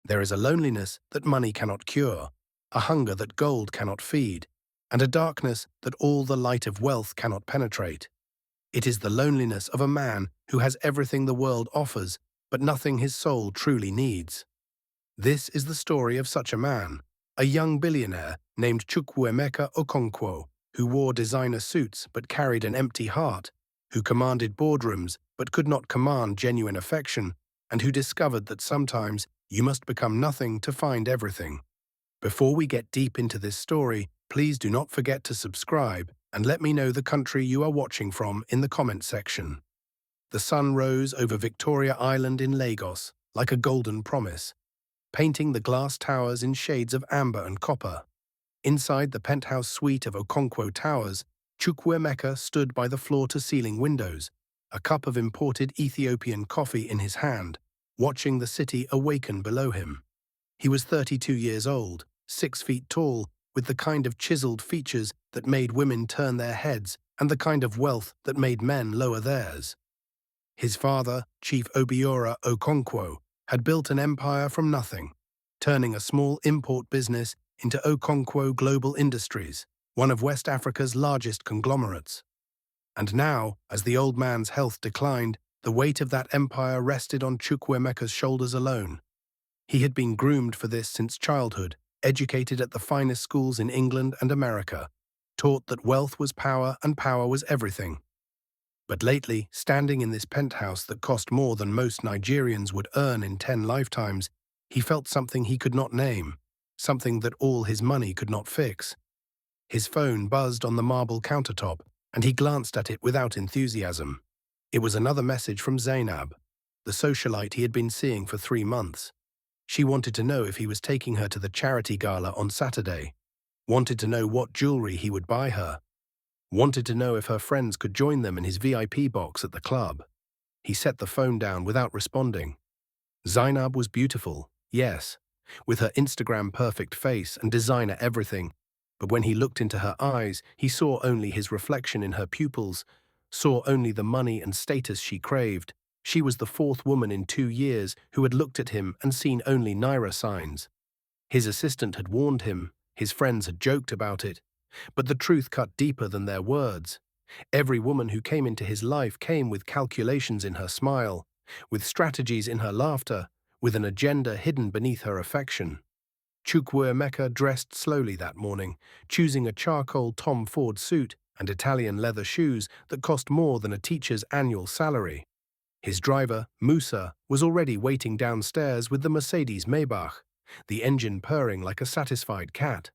There is a loneliness that money cannot cure, a hunger that gold cannot feed, and a darkness that all the light of wealth cannot penetrate. It is the loneliness of a man who has everything the world offers, but nothing his soul truly needs. This is the story of such a man, a young billionaire named Chukwuemeka Okonkwo, who wore designer suits but carried an empty heart, who commanded boardrooms but could not command genuine affection, and who discovered that sometimes you must become nothing to find everything. Before we get deep into this story, please do not forget to subscribe and let me know the country you are watching from in the comment section. The sun rose over Victoria Island in Lagos like a golden promise, painting the glass towers in shades of amber and copper. Inside the penthouse suite of Okonkwo Towers, Chukwuemeka stood by the floor-to-ceiling windows, a cup of imported Ethiopian coffee in his hand, watching the city awaken below him. He was 32 years old, 6 feet tall, with the kind of chiseled features that made women turn their heads and the kind of wealth that made men lower theirs. His father, Chief Obiora Okonkwo, had built an empire from nothing, turning a small import business into Okonkwo Global Industries, one of West Africa's largest conglomerates. And now, as the old man's health declined, the weight of that empire rested on Chukwuemeka's shoulders alone. He had been groomed for this since childhood, educated at the finest schools in England and America, taught that wealth was power and power was everything. But lately, standing in this penthouse that cost more than most Nigerians would earn in 10 lifetimes, he felt something he could not name, something that all his money could not fix. His phone buzzed on the marble countertop, and he glanced at it without enthusiasm. It was another message from Zainab, the socialite he had been seeing for 3 months. She wanted to know if he was taking her to the charity gala on Saturday, wanted to know what jewelry he would buy her, wanted to know if her friends could join them in his VIP box at the club. He set the phone down without responding. Zainab was beautiful, yes, with her Instagram-perfect face and designer everything, but when he looked into her eyes, he saw only his reflection in her pupils, saw only the money and status she craved. She was the 4th woman in 2 years who had looked at him and seen only Naira signs. His assistant had warned him, his friends had joked about it, but the truth cut deeper than their words. Every woman who came into his life came with calculations in her smile, with strategies in her laughter, with an agenda hidden beneath her affection. Chukwuemeka dressed slowly that morning, choosing a charcoal Tom Ford suit and Italian leather shoes that cost more than a teacher's annual salary. His driver, Musa, was already waiting downstairs with the Mercedes Maybach, the engine purring like a satisfied cat.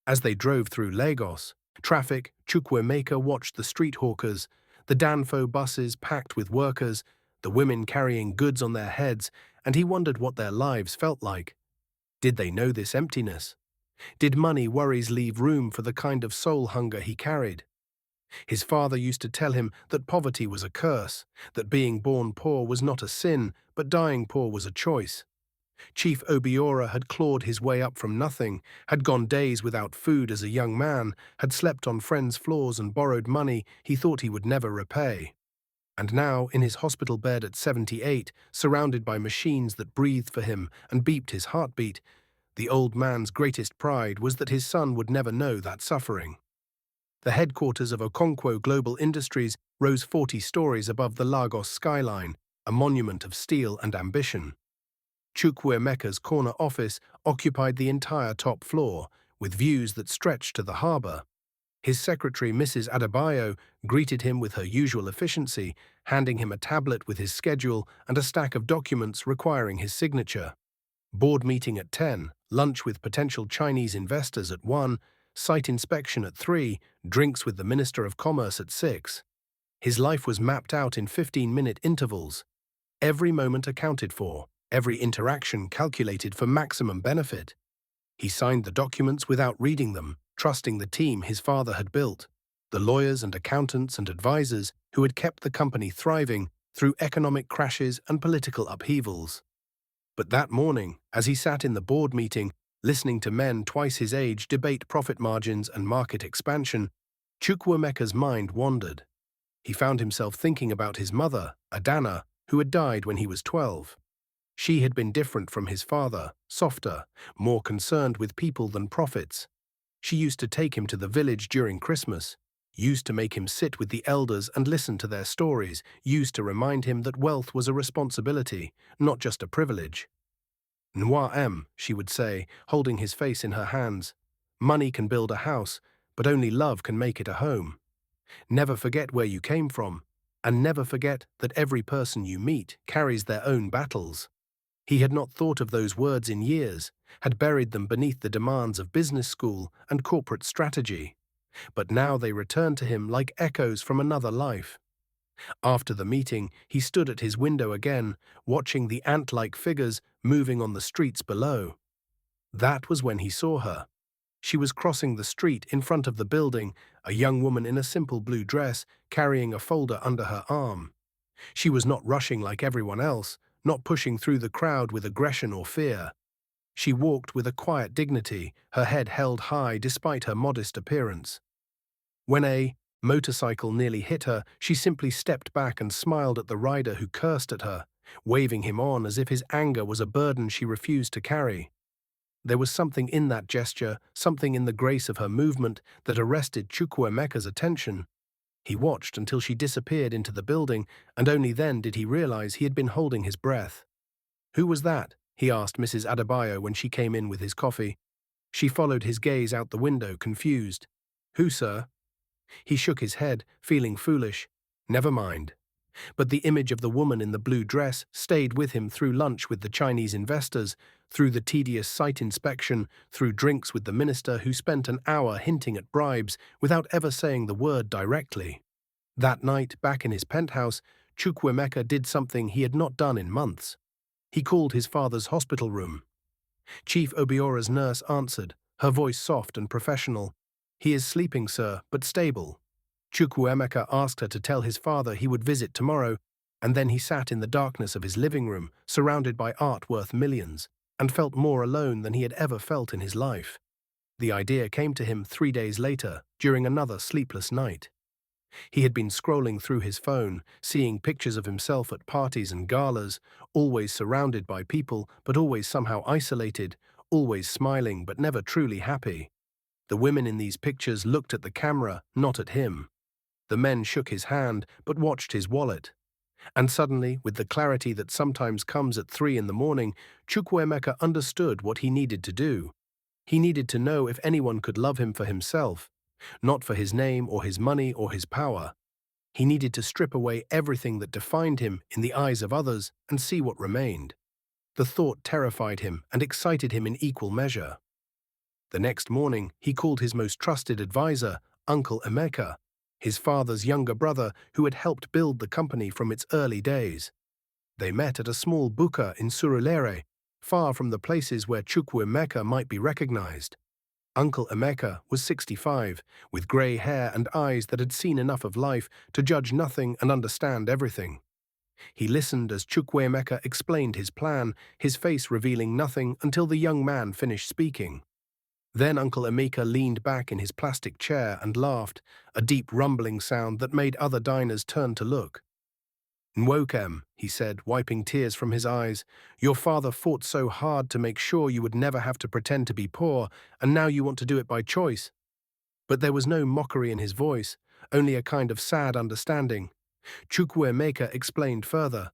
As they drove through Lagos, Chukwuemeka watched the street hawkers, the Danfo buses packed with workers, the women carrying goods on their heads, and he wondered what their lives felt like. Did they know this emptiness? Did money worries leave room for the kind of soul hunger he carried? His father used to tell him that poverty was a curse, that being born poor was not a sin, but dying poor was a choice. Chief Obiora had clawed his way up from nothing, had gone days without food as a young man, had slept on friends' floors and borrowed money he thought he would never repay. And now, in his hospital bed at 78, surrounded by machines that breathed for him and beeped his heartbeat, the old man's greatest pride was that his son would never know that suffering. The headquarters of Okonkwo Global Industries rose 40 stories above the Lagos skyline, a monument of steel and ambition. Chukwuemeka's corner office occupied the entire top floor, with views that stretched to the harbor. His secretary, Mrs. Adebayo, greeted him with her usual efficiency, handing him a tablet with his schedule and a stack of documents requiring his signature. Board meeting at 10, lunch with potential Chinese investors at 1, site inspection at 3, drinks with the Minister of Commerce at 6. His life was mapped out in 15-minute intervals. Every moment accounted for, every interaction calculated for maximum benefit. He signed the documents without reading them, trusting the team his father had built, the lawyers and accountants and advisors who had kept the company thriving through economic crashes and political upheavals. But that morning, as he sat in the board meeting, listening to men twice his age debate profit margins and market expansion, Chukwuemeka's mind wandered. He found himself thinking about his mother, Adana, who had died when he was 12. She had been different from his father, softer, more concerned with people than profits. She used to take him to the village during Christmas, used to make him sit with the elders and listen to their stories, used to remind him that wealth was a responsibility, not just a privilege. "Noir, she would say, holding his face in her hands. Money can build a house, but only love can make it a home. Never forget where you came from, and never forget that every person you meet carries their own battles." He had not thought of those words in years, had buried them beneath the demands of business school and corporate strategy. But now they returned to him like echoes from another life. After the meeting, he stood at his window again, watching the ant-like figures moving on the streets below. That was when he saw her. She was crossing the street in front of the building, a young woman in a simple blue dress, carrying a folder under her arm. She was not rushing like everyone else, not pushing through the crowd with aggression or fear. She walked with a quiet dignity, her head held high despite her modest appearance. When a motorcycle nearly hit her, she simply stepped back and smiled at the rider who cursed at her, waving him on as if his anger was a burden she refused to carry. There was something in that gesture, something in the grace of her movement, that arrested Chukwuemeka's attention. He watched until she disappeared into the building, and only then did he realize he had been holding his breath. "Who was that?" he asked Mrs. Adebayo when she came in with his coffee. She followed his gaze out the window, confused. "Who, sir?" He shook his head, feeling foolish. Never mind. But the image of the woman in the blue dress stayed with him through lunch with the Chinese investors, through the tedious site inspection, through drinks with the minister who spent an hour hinting at bribes without ever saying the word directly. That night, back in his penthouse, Chukwuemeka did something he had not done in months. He called his father's hospital room. Chief Obiora's nurse answered, her voice soft and professional. "He is sleeping, sir, but stable." Chukwuemeka asked her to tell his father he would visit tomorrow, and then he sat in the darkness of his living room, surrounded by art worth millions, and felt more alone than he had ever felt in his life. The idea came to him 3 days later, during another sleepless night. He had been scrolling through his phone, seeing pictures of himself at parties and galas, always surrounded by people but always somehow isolated, always smiling but never truly happy. The women in these pictures looked at the camera, not at him. The men shook his hand but watched his wallet. And suddenly, with the clarity that sometimes comes at 3 in the morning, Chukwuemeka understood what he needed to do. He needed to know if anyone could love him for himself, not for his name or his money or his power. He needed to strip away everything that defined him in the eyes of others and see what remained. The thought terrified him and excited him in equal measure. The next morning, he called his most trusted advisor, Uncle Emeka, his father's younger brother who had helped build the company from its early days. They met at a small buka in Surulere, far from the places where Chukwuemeka might be recognized. Uncle Emeka was 65, with grey hair and eyes that had seen enough of life to judge nothing and understand everything. He listened as Chukwuemeka explained his plan, his face revealing nothing until the young man finished speaking. Then Uncle Emeka leaned back in his plastic chair and laughed, a deep rumbling sound that made other diners turn to look. "Nwokem," he said, wiping tears from his eyes, "your father fought so hard to make sure you would never have to pretend to be poor, and now you want to do it by choice." But there was no mockery in his voice, only a kind of sad understanding. Chukwuemeka explained further.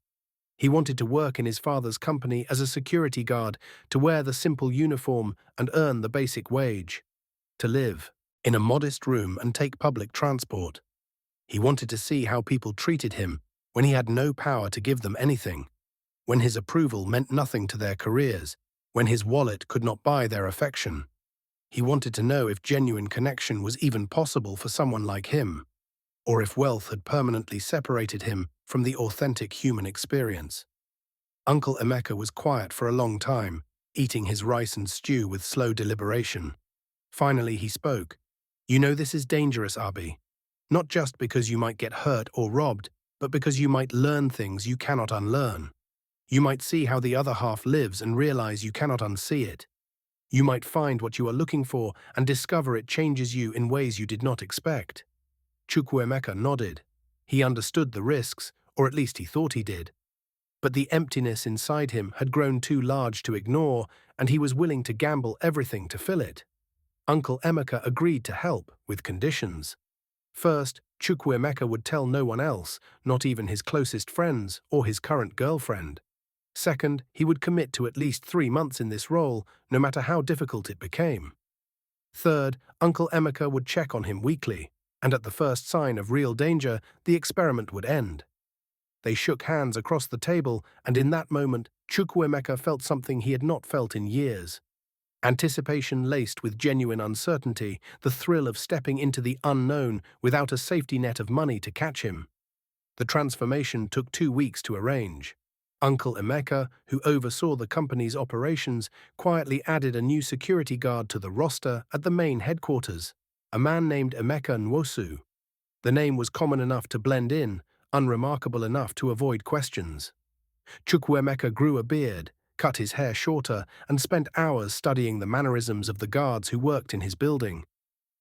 He wanted to work in his father's company as a security guard, to wear the simple uniform and earn the basic wage. To live in a modest room and take public transport. He wanted to see how people treated him when he had no power to give them anything, when his approval meant nothing to their careers, when his wallet could not buy their affection. He wanted to know if genuine connection was even possible for someone like him, or if wealth had permanently separated him from the authentic human experience. Uncle Emeka was quiet for a long time, eating his rice and stew with slow deliberation. Finally he spoke. "You know this is dangerous, Abi. Not just because you might get hurt or robbed, but because you might learn things you cannot unlearn. You might see how the other half lives and realize you cannot unsee it. You might find what you are looking for and discover it changes you in ways you did not expect." Chukwuemeka nodded. He understood the risks, or at least he thought he did. But the emptiness inside him had grown too large to ignore, and he was willing to gamble everything to fill it. Uncle Emeka agreed to help, with conditions. First, Chukwuemeka would tell no one else, not even his closest friends or his current girlfriend. Second, he would commit to at least 3 months in this role, no matter how difficult it became. Third, Uncle Emeka would check on him weekly, and at the first sign of real danger, the experiment would end. They shook hands across the table, and in that moment, Chukwuemeka felt something he had not felt in years. Anticipation laced with genuine uncertainty, the thrill of stepping into the unknown without a safety net of money to catch him. The transformation took 2 weeks to arrange. Uncle Emeka, who oversaw the company's operations, quietly added a new security guard to the roster at the main headquarters, a man named Emeka Nwosu. The name was common enough to blend in, unremarkable enough to avoid questions. Chukwuemeka grew a beard, cut his hair shorter, and spent hours studying the mannerisms of the guards who worked in his building.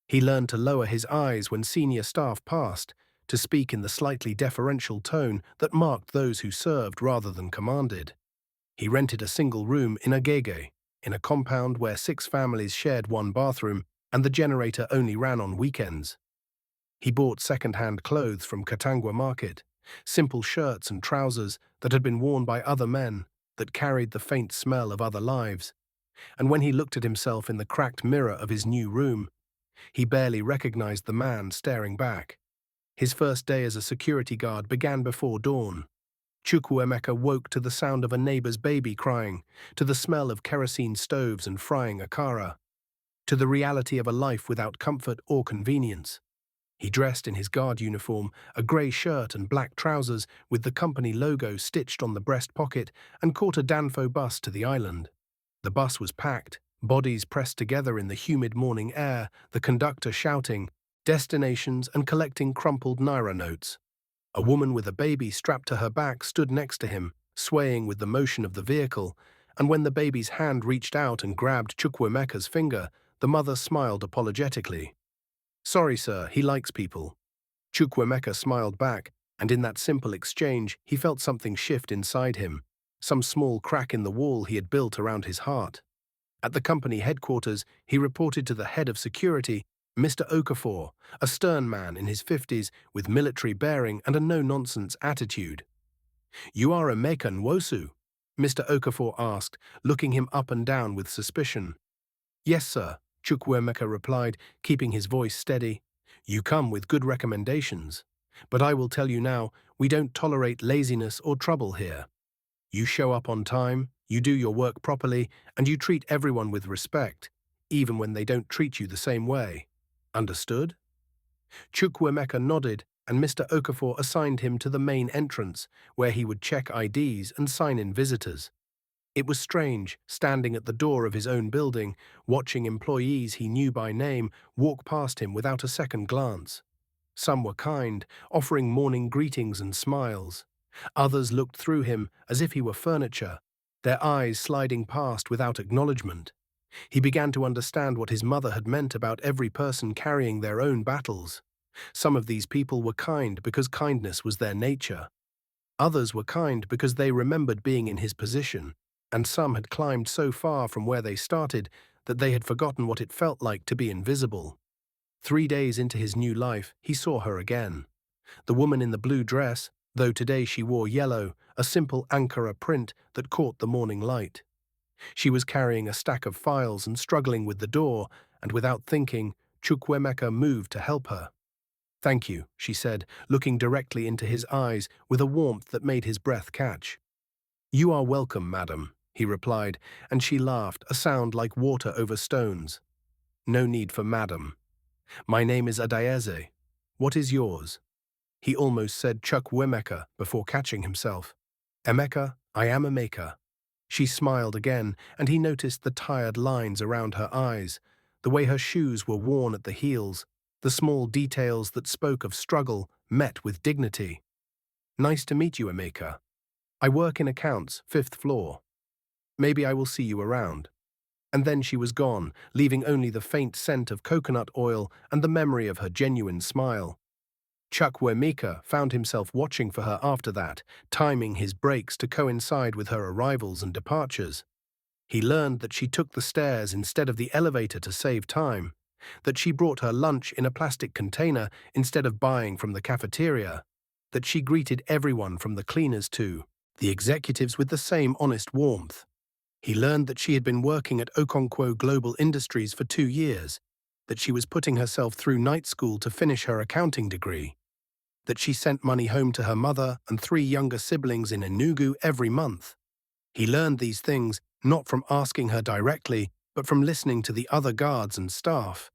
He learned to lower his eyes when senior staff passed, to speak in the slightly deferential tone that marked those who served rather than commanded. He rented a single room in Agege, in a compound where 6 families shared one bathroom and the generator only ran on weekends. He bought second-hand clothes from Katangwa Market, simple shirts and trousers that had been worn by other men, that carried the faint smell of other lives. And when he looked at himself in the cracked mirror of his new room, he barely recognized the man staring back. His first day as a security guard began before dawn. Chukwuemeka woke to the sound of a neighbor's baby crying, to the smell of kerosene stoves and frying akara, to the reality of a life without comfort or convenience. He dressed in his guard uniform, a grey shirt and black trousers with the company logo stitched on the breast pocket, and caught a Danfo bus to the island. The bus was packed, bodies pressed together in the humid morning air, the conductor shouting, destinations and collecting crumpled naira notes. A woman with a baby strapped to her back stood next to him, swaying with the motion of the vehicle, and when the baby's hand reached out and grabbed Chukwuemeka's finger, the mother smiled apologetically. "Sorry, sir, he likes people." Chukwuemeka smiled back, and in that simple exchange he felt something shift inside him, some small crack in the wall he had built around his heart. At the company headquarters, he reported to the head of security, Mr. Okafor, a stern man in his 50s with military bearing and a no-nonsense attitude. "You are Emeka Nwosu?" Mr. Okafor asked, looking him up and down with suspicion. "Yes, sir," Chukwuemeka replied, keeping his voice steady. "You come with good recommendations. But I will tell you now, we don't tolerate laziness or trouble here. You show up on time, you do your work properly, and you treat everyone with respect, even when they don't treat you the same way. Understood?" Chukwuemeka nodded, and Mr. Okafor assigned him to the main entrance, where he would check IDs and sign in visitors. It was strange, standing at the door of his own building, watching employees he knew by name walk past him without a second glance. Some were kind, offering morning greetings and smiles. Others looked through him as if he were furniture, their eyes sliding past without acknowledgement. He began to understand what his mother had meant about every person carrying their own battles. Some of these people were kind because kindness was their nature. Others were kind because they remembered being in his position, and some had climbed so far from where they started that they had forgotten what it felt like to be invisible. 3 days into his new life, he saw her again. The woman in the blue dress, though today she wore yellow, a simple Ankara print that caught the morning light. She was carrying a stack of files and struggling with the door, and without thinking, Chukwuemeka moved to help her. "Thank you," she said, looking directly into his eyes with a warmth that made his breath catch. "You are welcome, madam," he replied, and she laughed, a sound like water over stones. "No need for madam. My name is Adayeze. What is yours?" He almost said Chukwuemeka before catching himself. "Emeka, I am Emeka." She smiled again, and he noticed the tired lines around her eyes, the way her shoes were worn at the heels, the small details that spoke of struggle met with dignity. "Nice to meet you, Emeka. I work in accounts, 5th floor. Maybe I will see you around." And then she was gone, leaving only the faint scent of coconut oil and the memory of her genuine smile. Chukwuemeka found himself watching for her after that, timing his breaks to coincide with her arrivals and departures. He learned that she took the stairs instead of the elevator to save time, that she brought her lunch in a plastic container instead of buying from the cafeteria, that she greeted everyone from the cleaners to the executives with the same honest warmth. He learned that she had been working at Okonkwo Global Industries for 2 years, that she was putting herself through night school to finish her accounting degree, that she sent money home to her mother and 3 younger siblings in Enugu every month. He learned these things not from asking her directly, but from listening to the other guards and staff,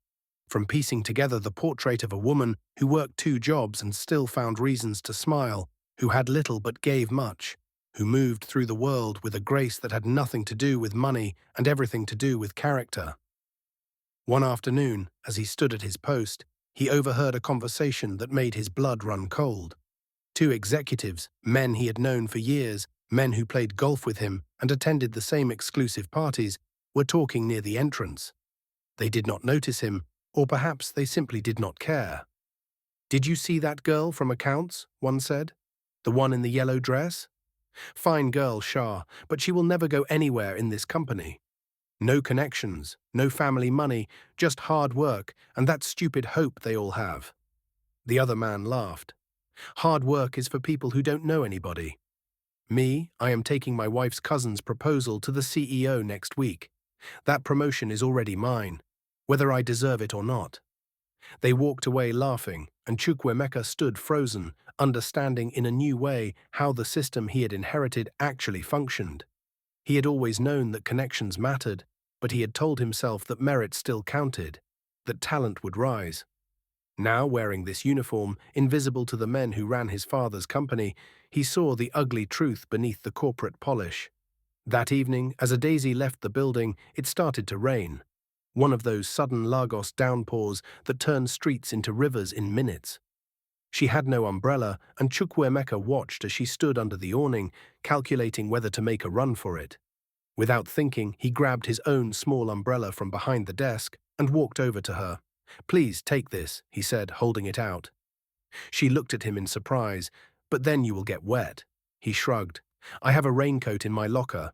from piecing together the portrait of a woman who worked 2 jobs and still found reasons to smile, who had little but gave much, who moved through the world with a grace that had nothing to do with money and everything to do with character. One afternoon, as he stood at his post, he overheard a conversation that made his blood run cold. 2 executives, men he had known for years, men who played golf with him and attended the same exclusive parties, were talking near the entrance. They did not notice him, or perhaps they simply did not care. "Did you see that girl from accounts?" one said. "The one in the yellow dress? Fine girl, Shah, but she will never go anywhere in this company. No connections, no family money, just hard work and that stupid hope they all have." The other man laughed. "Hard work is for people who don't know anybody. Me, I am taking my wife's cousin's proposal to the CEO next week. That promotion is already mine, whether I deserve it or not." They walked away laughing, and Chukwuemeka stood frozen, understanding in a new way how the system he had inherited actually functioned. He had always known that connections mattered, but he had told himself that merit still counted, that talent would rise. Now, wearing this uniform, invisible to the men who ran his father's company, he saw the ugly truth beneath the corporate polish. That evening, as a daisy left the building, it started to rain. One of those sudden Lagos downpours that turn streets into rivers in minutes. She had no umbrella, and Chukwuemeka watched as she stood under the awning, calculating whether to make a run for it. Without thinking, he grabbed his own small umbrella from behind the desk and walked over to her. "Please take this," he said, holding it out. She looked at him in surprise. "But then you will get wet." He shrugged. "I have a raincoat in my locker.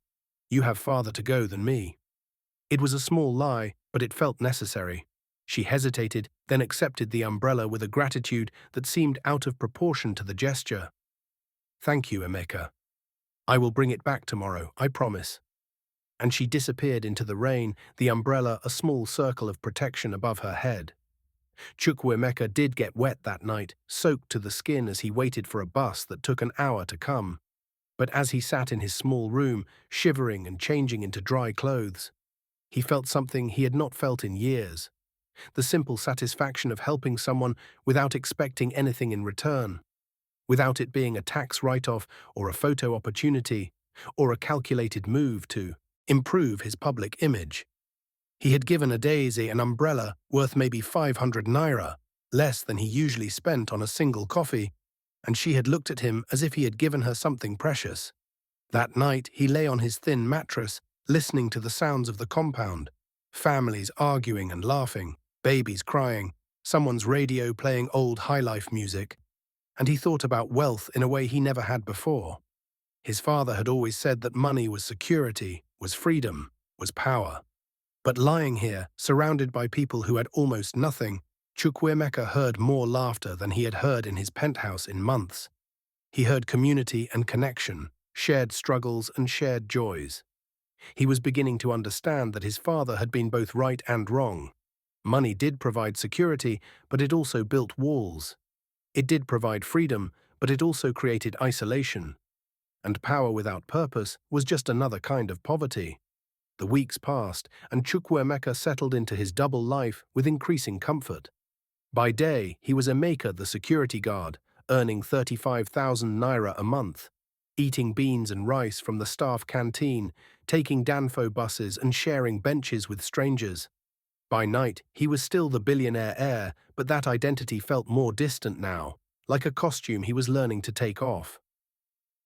You have farther to go than me." It was a small lie, but it felt necessary. She hesitated, then accepted the umbrella with a gratitude that seemed out of proportion to the gesture. "Thank you, Emeka. I will bring it back tomorrow, I promise." And she disappeared into the rain, the umbrella a small circle of protection above her head. Chukwuemeka did get wet that night, soaked to the skin as he waited for a bus that took an hour to come. But as he sat in his small room, shivering and changing into dry clothes, he felt something he had not felt in years. The simple satisfaction of helping someone without expecting anything in return, without it being a tax write-off or a photo opportunity, or a calculated move to improve his public image. He had given Adaeze an umbrella worth maybe 500 naira, less than he usually spent on a single coffee, and she had looked at him as if he had given her something precious. That night he lay on his thin mattress, listening to the sounds of the compound, families arguing and laughing, babies crying, someone's radio playing old high-life music, and he thought about wealth in a way he never had before. His father had always said that money was security, was freedom, was power. But lying here, surrounded by people who had almost nothing, Chukwuemeka heard more laughter than he had heard in his penthouse in months. He heard community and connection, shared struggles and shared joys. He was beginning to understand that his father had been both right and wrong. Money did provide security, but it also built walls. It did provide freedom, but it also created isolation. And power without purpose was just another kind of poverty. The weeks passed, and Chukwuemeka settled into his double life with increasing comfort. By day, he was Emeka the security guard, earning 35,000 naira a month, eating beans and rice from the staff canteen, taking Danfo buses and sharing benches with strangers. By night, he was still the billionaire heir, but that identity felt more distant now, like a costume he was learning to take off.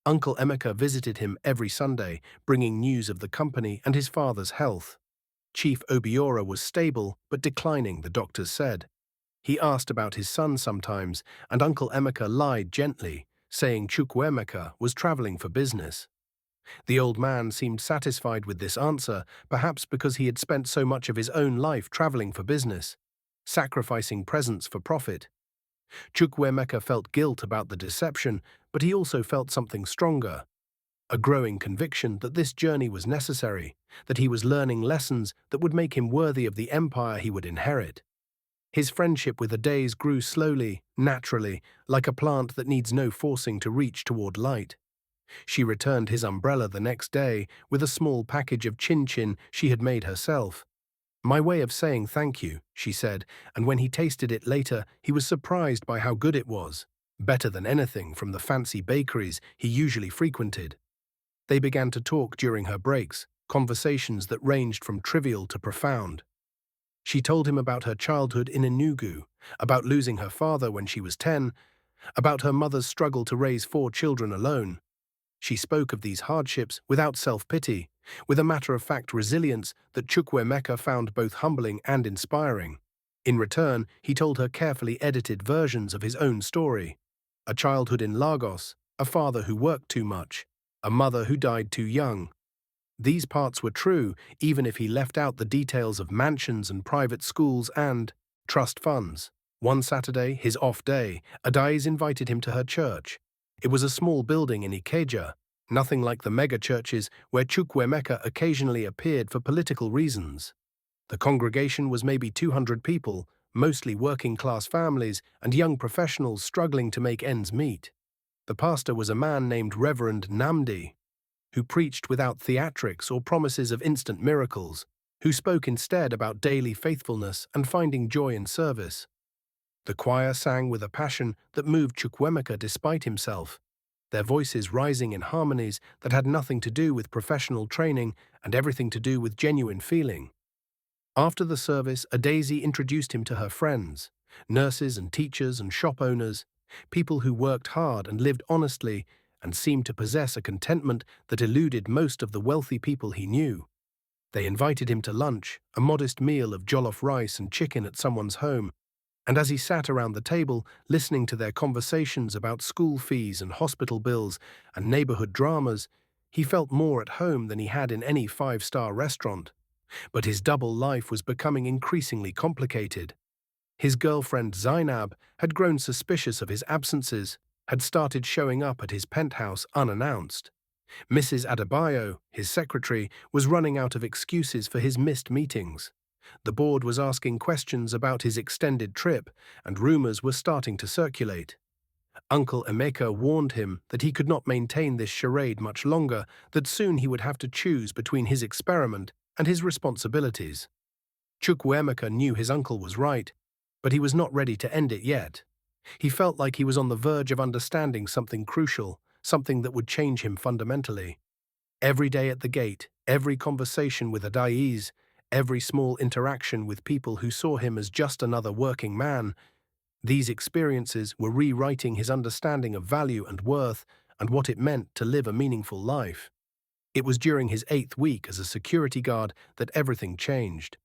Uncle Emeka visited him every Sunday, bringing news of the company and his father's health. Chief Obiora was stable, but declining, the doctors said. He asked about his son sometimes, and Uncle Emeka lied gently, saying Chukwuemeka was traveling for business. The old man seemed satisfied with this answer, perhaps because he had spent so much of his own life traveling for business, sacrificing presents for profit. Chukwuemeka felt guilt about the deception, but he also felt something stronger, a growing conviction that this journey was necessary, that he was learning lessons that would make him worthy of the empire he would inherit. His friendship with Adaze grew slowly, naturally, like a plant that needs no forcing to reach toward light. She returned his umbrella the next day with a small package of chin-chin she had made herself. "My way of saying thank you," she said, and when he tasted it later, he was surprised by how good it was, better than anything from the fancy bakeries he usually frequented. They began to talk during her breaks, conversations that ranged from trivial to profound. She told him about her childhood in Enugu, about losing her father when she was 10, about her mother's struggle to raise 4 children alone. She spoke of these hardships without self-pity, with a matter-of-fact resilience that Chukwuemeka found both humbling and inspiring. In return, he told her carefully edited versions of his own story: a childhood in Lagos, a father who worked too much, a mother who died too young. These parts were true, even if he left out the details of mansions and private schools and trust funds. One Saturday, his off day, Adais invited him to her church. It was a small building in Ikeja, nothing like the mega-churches where Chukwuemeka occasionally appeared for political reasons. The congregation was maybe 200 people, mostly working-class families and young professionals struggling to make ends meet. The pastor was a man named Reverend Namdi, who preached without theatrics or promises of instant miracles, who spoke instead about daily faithfulness and finding joy in service. The choir sang with a passion that moved Chukwuemeka despite himself, their voices rising in harmonies that had nothing to do with professional training and everything to do with genuine feeling. After the service, Adaisy introduced him to her friends, nurses and teachers and shop owners, people who worked hard and lived honestly and seemed to possess a contentment that eluded most of the wealthy people he knew. They invited him to lunch, a modest meal of jollof rice and chicken at someone's home, and as he sat around the table, listening to their conversations about school fees and hospital bills and neighborhood dramas, he felt more at home than he had in any 5-star restaurant. But his double life was becoming increasingly complicated. His girlfriend Zainab had grown suspicious of his absences, had started showing up at his penthouse unannounced. Mrs. Adebayo, his secretary, was running out of excuses for his missed meetings. The board was asking questions about his extended trip, and rumors were starting to circulate. Uncle Emeka warned him that he could not maintain this charade much longer, that soon he would have to choose between his experiment and his responsibilities. Chukwuemeka knew his uncle was right, but he was not ready to end it yet. He felt like he was on the verge of understanding something crucial, something that would change him fundamentally. Every day at the gate, every conversation with Adais, every small interaction with people who saw him as just another working man, these experiences were rewriting his understanding of value and worth and what it meant to live a meaningful life. It was during his 8th week as a security guard that everything changed.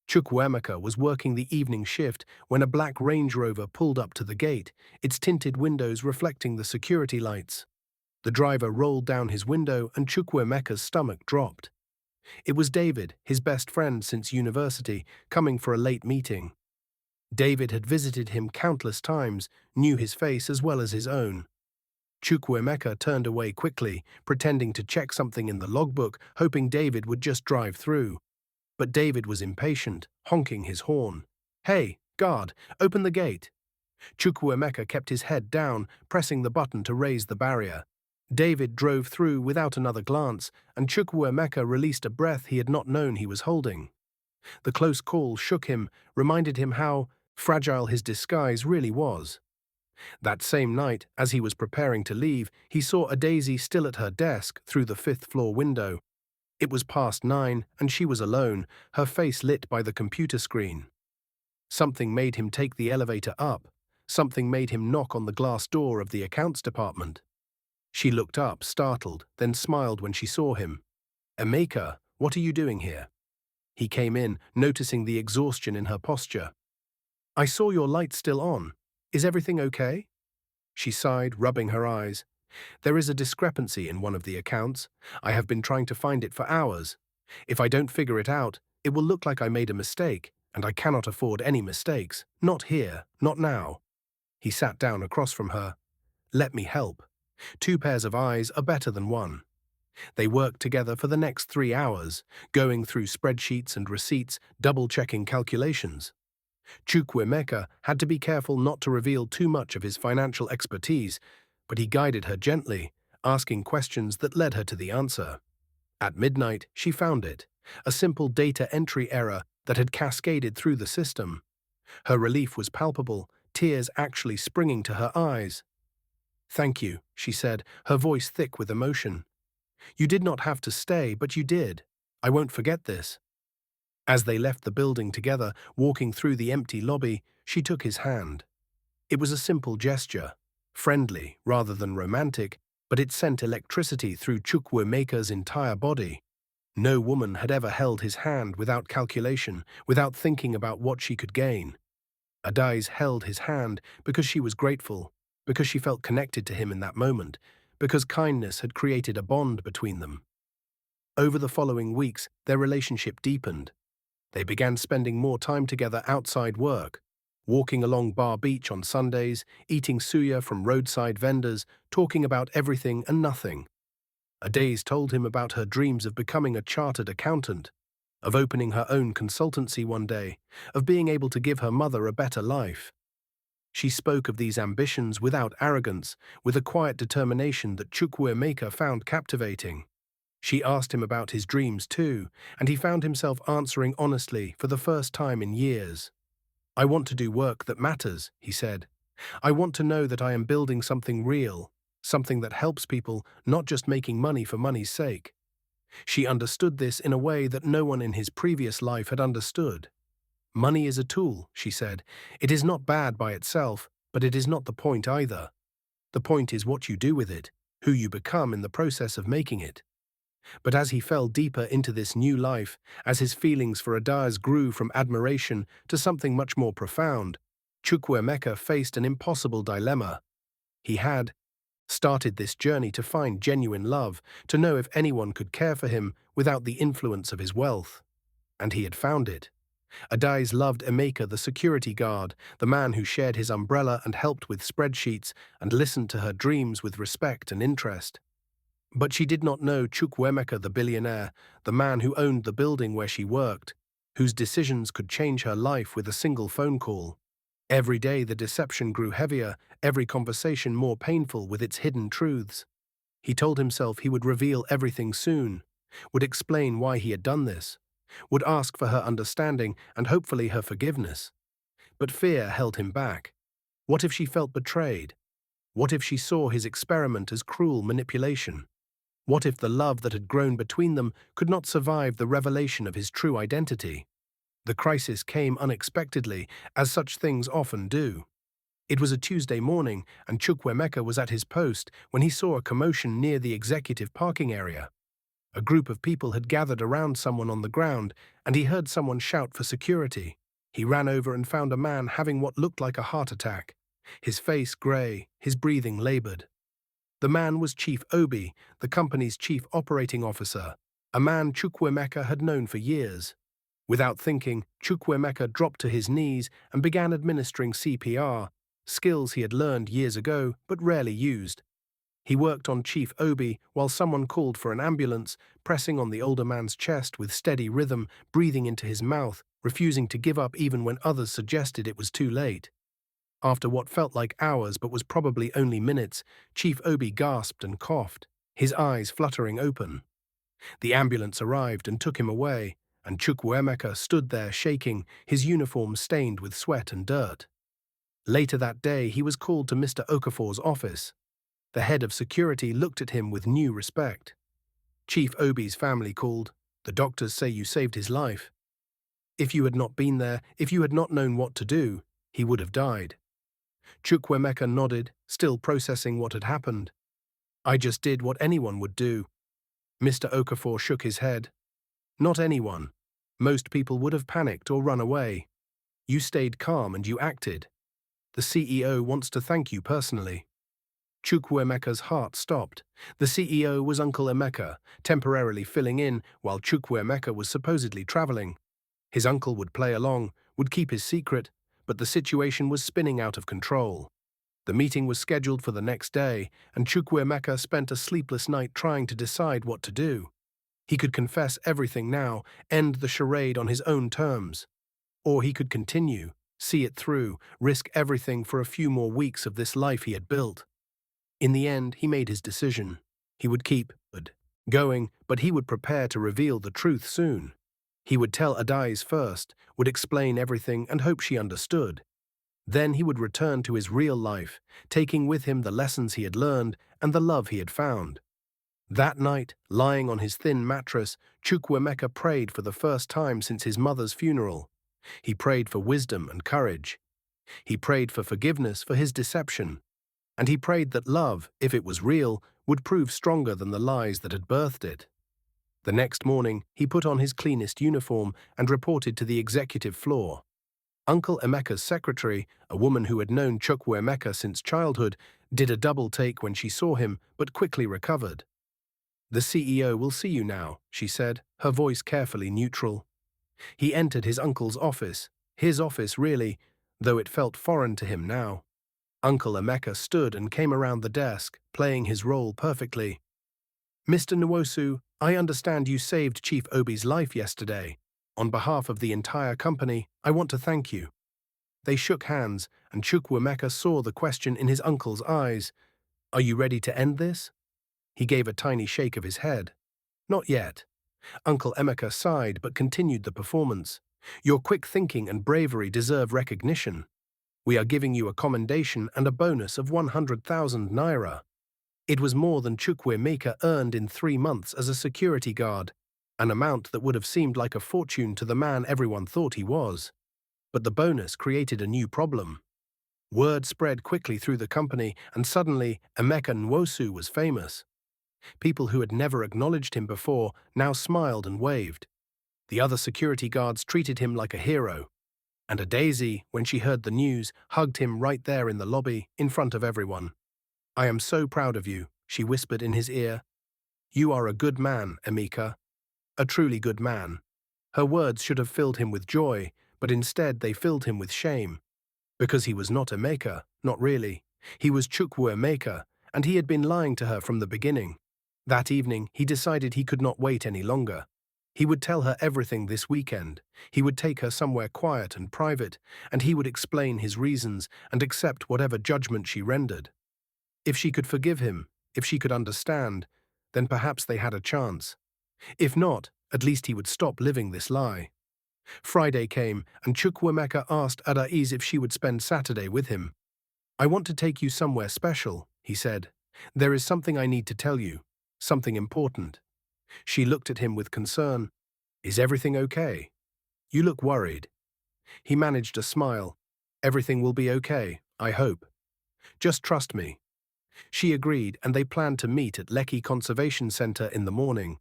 Chukwuemeka was working the evening shift when a black Range Rover pulled up to the gate, its tinted windows reflecting the security lights. The driver rolled down his window and Chukwuemeka's stomach dropped. It was David, his best friend since university, coming for a late meeting. David had visited him countless times, knew his face as well as his own. Chukwuemeka turned away quickly, pretending to check something in the logbook, hoping David would just drive through. But David was impatient, honking his horn. "Hey, guard, open the gate." Chukwuemeka kept his head down, pressing the button to raise the barrier. David drove through without another glance, and Chukwuemeka released a breath he had not known he was holding. The close call shook him, reminded him how fragile his disguise really was. That same night, as he was preparing to leave, he saw Adaisy still at her desk through the 5th-floor window. It was past 9, and she was alone, her face lit by the computer screen. Something made him take the elevator up. Something made him knock on the glass door of the accounts department. She looked up, startled, then smiled when she saw him. "Emeka, what are you doing here?" He came in, noticing the exhaustion in her posture. I saw your light still on. Is everything okay? She sighed, rubbing her eyes. There is a discrepancy in one of the accounts. I have been trying to find it for hours. If I don't figure it out, it will look like I made a mistake, and I cannot afford any mistakes. Not here, not now. He sat down across from her. Let me help. 2 pairs of eyes are better than one. They worked together for the next 3 hours, going through spreadsheets and receipts, double-checking calculations. Chukwuemeka had to be careful not to reveal too much of his financial expertise, but he guided her gently, asking questions that led her to the answer. At midnight, she found it, a simple data entry error that had cascaded through the system. Her relief was palpable, tears actually springing to her eyes. "Thank you," she said, her voice thick with emotion. "You did not have to stay, but you did. I won't forget this." As they left the building together, walking through the empty lobby, she took his hand. It was a simple gesture, friendly rather than romantic, but it sent electricity through Chukwuemeka's entire body. No woman had ever held his hand without calculation, without thinking about what she could gain. Adais held his hand because she was grateful, because she felt connected to him in that moment, because kindness had created a bond between them. Over the following weeks, their relationship deepened. They began spending more time together outside work, walking along Bar Beach on Sundays, eating suya from roadside vendors, talking about everything and nothing. Adais told him about her dreams of becoming a chartered accountant, of opening her own consultancy one day, of being able to give her mother a better life. She spoke of these ambitions without arrogance, with a quiet determination that Chukwuemeka found captivating. She asked him about his dreams too, and he found himself answering honestly for the first time in years. "I want to do work that matters," he said. "I want to know that I am building something real, something that helps people, not just making money for money's sake." She understood this in a way that no one in his previous life had understood. "Money is a tool," she said. "It is not bad by itself, but it is not the point either. The point is what you do with it, who you become in the process of making it." But as he fell deeper into this new life, as his feelings for Adais grew from admiration to something much more profound, Chukwuemeka faced an impossible dilemma. He had started this journey to find genuine love, to know if anyone could care for him without the influence of his wealth. And he had found it. Adais loved Emeka, the security guard, the man who shared his umbrella and helped with spreadsheets and listened to her dreams with respect and interest. But she did not know Chukwuemeka, the billionaire, the man who owned the building where she worked, whose decisions could change her life with a single phone call. Every day the deception grew heavier, every conversation more painful with its hidden truths. He told himself he would reveal everything soon, would explain why he had done this, would ask for her understanding and hopefully her forgiveness. But fear held him back. What if she felt betrayed? What if she saw his experiment as cruel manipulation? What if the love that had grown between them could not survive the revelation of his true identity? The crisis came unexpectedly, as such things often do. It was a Tuesday morning, and Chukwuemeka was at his post when he saw a commotion near the executive parking area. A group of people had gathered around someone on the ground, and he heard someone shout for security. He ran over and found a man having what looked like a heart attack, his face grey, his breathing labored. The man was Chief Obi, the company's chief operating officer, a man Chukwuemeka had known for years. Without thinking, Chukwuemeka dropped to his knees and began administering CPR, skills he had learned years ago but rarely used. He worked on Chief Obi while someone called for an ambulance, pressing on the older man's chest with steady rhythm, breathing into his mouth, refusing to give up even when others suggested it was too late. After what felt like hours but was probably only minutes, Chief Obi gasped and coughed, his eyes fluttering open. The ambulance arrived and took him away, and Chukwuemeka stood there shaking, his uniform stained with sweat and dirt. Later that day, he was called to Mr. Okafor's office. The head of security looked at him with new respect. Chief Obi's family called. "The doctors say you saved his life. If you had not been there, if you had not known what to do, he would have died." Chukwuemeka nodded, still processing what had happened. "I just did what anyone would do." Mr. Okafor shook his head. "Not anyone. Most people would have panicked or run away. You stayed calm and you acted. The CEO wants to thank you personally. Chukwuemeka's heart stopped. The CEO was Uncle Emeka, temporarily filling in while Chukwuemeka was supposedly traveling. His uncle would play along, would keep his secret, but the situation was spinning out of control. The meeting was scheduled for the next day, and Chukwuemeka spent a sleepless night trying to decide what to do. He could confess everything now, end the charade on his own terms. Or he could continue, see it through, risk everything for a few more weeks of this life he had built. In the end, he made his decision. He would keep going, but he would prepare to reveal the truth soon. He would tell Adais first, would explain everything and hope she understood. Then he would return to his real life, taking with him the lessons he had learned and the love he had found. That night, lying on his thin mattress, Chukwuemeka prayed for the first time since his mother's funeral. He prayed for wisdom and courage. He prayed for forgiveness for his deception. And he prayed that love, if it was real, would prove stronger than the lies that had birthed it. The next morning, he put on his cleanest uniform and reported to the executive floor. Uncle Emeka's secretary, a woman who had known Chukwuemeka since childhood, did a double take when she saw him, but quickly recovered. "The CEO will see you now," she said, her voice carefully neutral. He entered his uncle's office, his office really, though it felt foreign to him now. Uncle Emeka stood and came around the desk, playing his role perfectly. "Mr. Nwosu, I understand you saved Chief Obi's life yesterday. On behalf of the entire company, I want to thank you." They shook hands, and Chukwuemeka saw the question in his uncle's eyes. "Are you ready to end this?" He gave a tiny shake of his head. "Not yet." Uncle Emeka sighed but continued the performance. "Your quick thinking and bravery deserve recognition. We are giving you a commendation and a bonus of 100,000 naira. It was more than Chukwuemeka earned in 3 months as a security guard, an amount that would have seemed like a fortune to the man everyone thought he was. But the bonus created a new problem. Word spread quickly through the company, and suddenly Emeka Nwosu was famous. People who had never acknowledged him before now smiled and waved. The other security guards treated him like a hero. And Adaise, when she heard the news, hugged him right there in the lobby, in front of everyone. "I am so proud of you," she whispered in his ear. "You are a good man, Emeka. A truly good man." Her words should have filled him with joy, but instead they filled him with shame. Because he was not Emeka, not really. He was Chukwuemeka, and he had been lying to her from the beginning. That evening, he decided he could not wait any longer. He would tell her everything this weekend. He would take her somewhere quiet and private, and he would explain his reasons and accept whatever judgment she rendered. If she could forgive him, if she could understand, then perhaps they had a chance. If not, at least he would stop living this lie. Friday came, and Chukwuemeka asked Adais if she would spend Saturday with him. "I want to take you somewhere special," he said. "There is something I need to tell you, something important." She looked at him with concern. "Is everything okay? You look worried." He managed a smile. "Everything will be okay, I hope. Just trust me." She agreed, and they planned to meet at Lekki Conservation Center in the morning.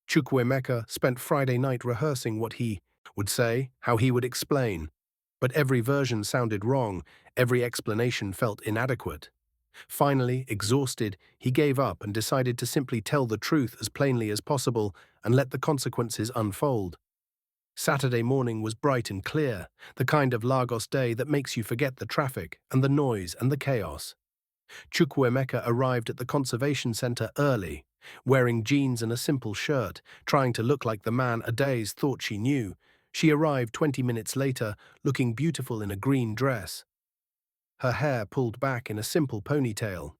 Chukwuemeka spent Friday night rehearsing what he would say, how he would explain. But every version sounded wrong, every explanation felt inadequate. Finally, exhausted, he gave up and decided to simply tell the truth as plainly as possible and let the consequences unfold. Saturday morning was bright and clear, the kind of Lagos day that makes you forget the traffic and the noise and the chaos. Chukwuemeka arrived at the conservation center early, wearing jeans and a simple shirt, trying to look like the man Adais thought she knew. She arrived 20 minutes later, looking beautiful in a green dress. Her hair pulled back in a simple ponytail.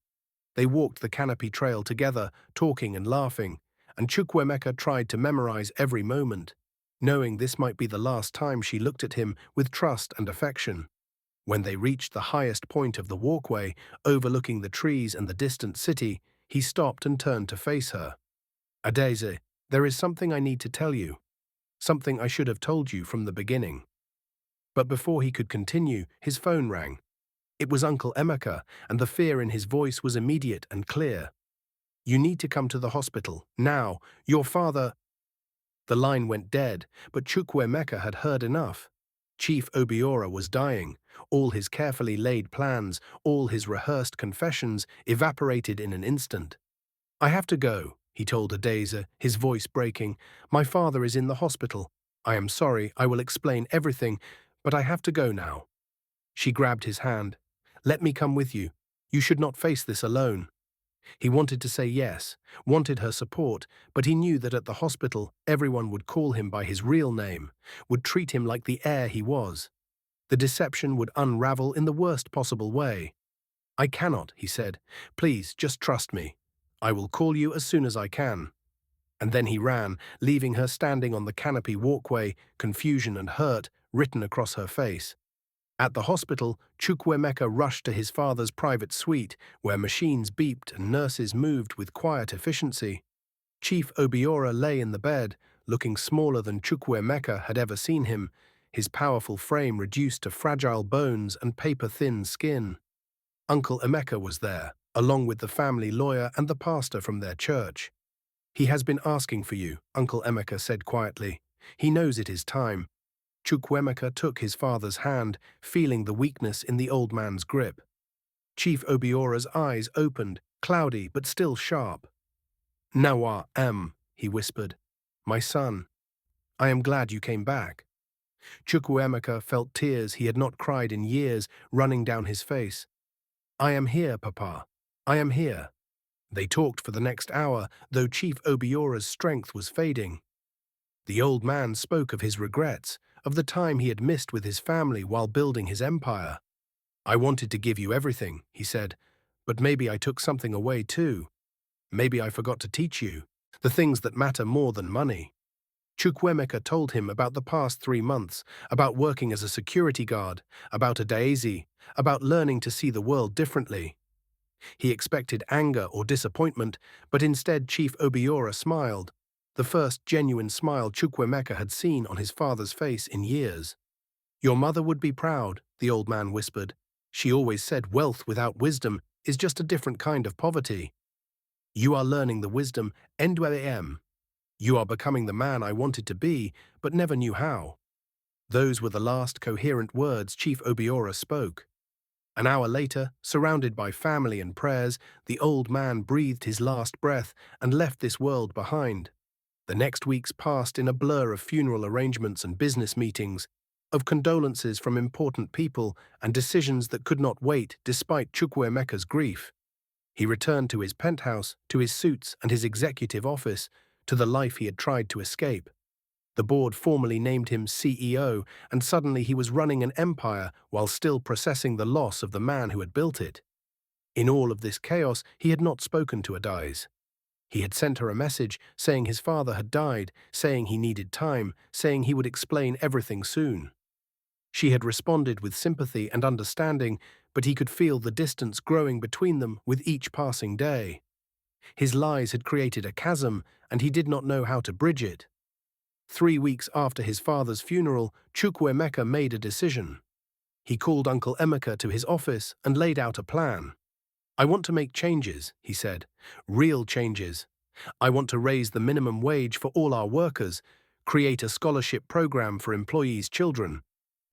They walked the canopy trail together, talking and laughing, and Chukwuemeka tried to memorize every moment, knowing this might be the last time she looked at him with trust and affection. When they reached the highest point of the walkway, overlooking the trees and the distant city, he stopped and turned to face her. "Adaise, there is something I need to tell you. Something I should have told you from the beginning." But before he could continue, his phone rang. It was Uncle Emeka, and the fear in his voice was immediate and clear. "You need to come to the hospital, now. Your father—" The line went dead, but Chukwuemeka had heard enough. Chief Obiora was dying. All his carefully laid plans, all his rehearsed confessions evaporated in an instant. "I have to go," he told Adeza, his voice breaking. "My father is in the hospital. I am sorry, I will explain everything, but I have to go now." She grabbed his hand. "Let me come with you. You should not face this alone." He wanted to say yes, wanted her support, but he knew that at the hospital everyone would call him by his real name, would treat him like the heir he was. The deception would unravel in the worst possible way. "I cannot," he said. "Please, just trust me. I will call you as soon as I can." And then he ran, leaving her standing on the canopy walkway, confusion and hurt written across her face. At the hospital, Chukwuemeka rushed to his father's private suite, where machines beeped and nurses moved with quiet efficiency. Chief Obiora lay in the bed, looking smaller than Chukwuemeka had ever seen him, his powerful frame reduced to fragile bones and paper-thin skin. Uncle Emeka was there, along with the family lawyer and the pastor from their church. "He has been asking for you," Uncle Emeka said quietly. "He knows it is time." Chukwuemeka took his father's hand, feeling the weakness in the old man's grip. Chief Obiora's eyes opened, cloudy but still sharp. "Nawa he whispered. "My son, I am glad you came back." Chukwuemeka felt tears he had not cried in years running down his face. "I am here, Papa. I am here." They talked for the next hour, though Chief Obiora's strength was fading. The old man spoke of his regrets, of the time he had missed with his family while building his empire. "I wanted to give you everything," he said, "but maybe I took something away too. Maybe I forgot to teach you the things that matter more than money." Chukwuemeka told him about the past 3 months, about working as a security guard, about a daisy, about learning to see the world differently. He expected anger or disappointment, but instead Chief Obiora smiled, the first genuine smile Chukwuemeka had seen on his father's face in years. "Your mother would be proud," the old man whispered. "She always said wealth without wisdom is just a different kind of poverty. You are learning the wisdom Ndwem. You are becoming the man I wanted to be, but never knew how." Those were the last coherent words Chief Obiora spoke. An hour later, surrounded by family and prayers, the old man breathed his last breath and left this world behind. The next weeks passed in a blur of funeral arrangements and business meetings, of condolences from important people and decisions that could not wait despite Chukwuemeka's grief. He returned to his penthouse, to his suits and his executive office, to the life he had tried to escape. The board formally named him CEO, and suddenly he was running an empire while still processing the loss of the man who had built it. In all of this chaos, he had not spoken to Adais. He had sent her a message saying his father had died, saying he needed time, saying he would explain everything soon. She had responded with sympathy and understanding, but he could feel the distance growing between them with each passing day. His lies had created a chasm, and he did not know how to bridge it. 3 weeks after his father's funeral, Chukwuemeka made a decision. He called Uncle Emeka to his office and laid out a plan. "I want to make changes," he said. "Real changes. I want to raise the minimum wage for all our workers, create a scholarship program for employees' children,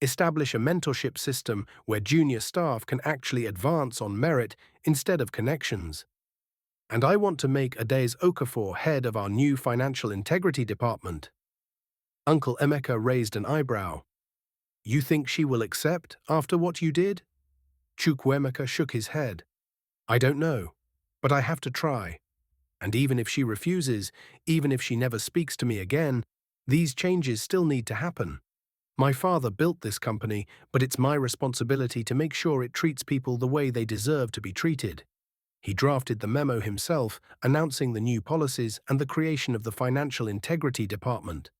establish a mentorship system where junior staff can actually advance on merit instead of connections. And I want to make Adais Okafor head of our new financial integrity department." Uncle Emeka raised an eyebrow. "You think she will accept after what you did?" Chukwuemeka shook his head. "I don't know, but I have to try. And even if she refuses, even if she never speaks to me again, these changes still need to happen. My father built this company, but it's my responsibility to make sure it treats people the way they deserve to be treated." He drafted the memo himself, announcing the new policies and the creation of the Financial Integrity Department.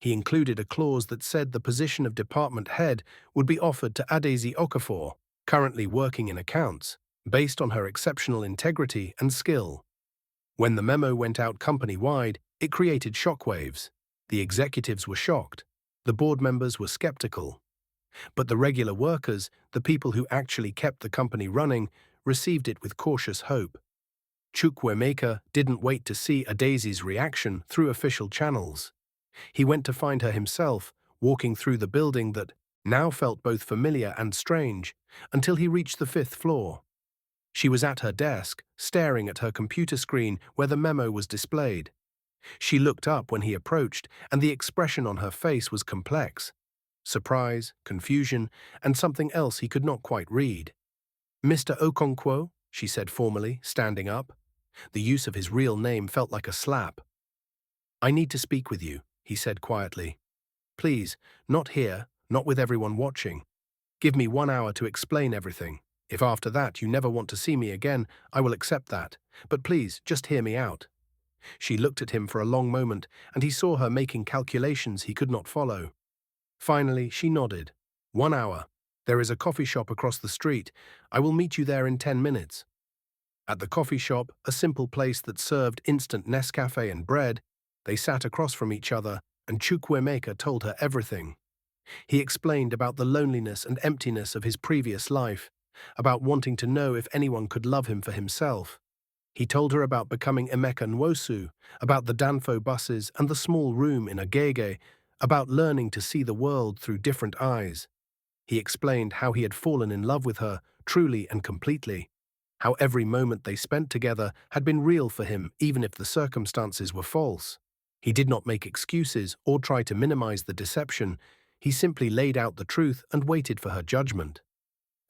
He included a clause that said the position of department head would be offered to Adesi Okafor, currently working in accounts, based on her exceptional integrity and skill. When the memo went out company-wide, it created shockwaves. The executives were shocked. The board members were skeptical. But the regular workers, the people who actually kept the company running, received it with cautious hope. Chukwuemeka didn't wait to see Adesi's reaction through official channels. He went to find her himself, walking through the building that, now felt both familiar and strange, until he reached the fifth floor. She was at her desk, staring at her computer screen where the memo was displayed. She looked up when he approached, and the expression on her face was complex. Surprise, confusion, and something else he could not quite read. "Mr. Okonkwo," she said formally, standing up. The use of his real name felt like a slap. "I need to speak with you," he said quietly. "Please, not here, not with everyone watching. Give me 1 hour to explain everything. If after that you never want to see me again, I will accept that. But please, just hear me out." She looked at him for a long moment, and he saw her making calculations he could not follow. Finally, she nodded. "1 hour. There is a coffee shop across the street. I will meet you there in 10 minutes. At the coffee shop, a simple place that served instant Nescafe and bread, they sat across from each other, and Chukwuemeka told her everything. He explained about the loneliness and emptiness of his previous life, about wanting to know if anyone could love him for himself. He told her about becoming Emeka Nwosu, about the Danfo buses and the small room in Agege, about learning to see the world through different eyes. He explained how he had fallen in love with her, truly and completely, how every moment they spent together had been real for him even if the circumstances were false. He did not make excuses or try to minimize the deception. He simply laid out the truth and waited for her judgment.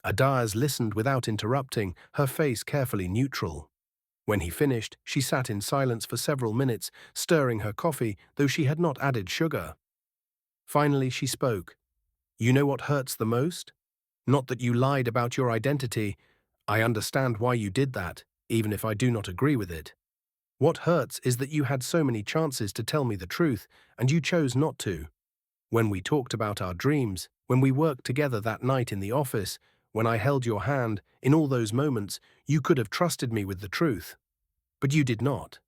Adaz listened without interrupting, her face carefully neutral. When he finished, she sat in silence for several minutes, stirring her coffee, though she had not added sugar. Finally, she spoke. "You know what hurts the most? Not that you lied about your identity. I understand why you did that, even if I do not agree with it. What hurts is that you had so many chances to tell me the truth, and you chose not to. When we talked about our dreams, when we worked together that night in the office, when I held your hand, in all those moments, you could have trusted me with the truth. But you did not.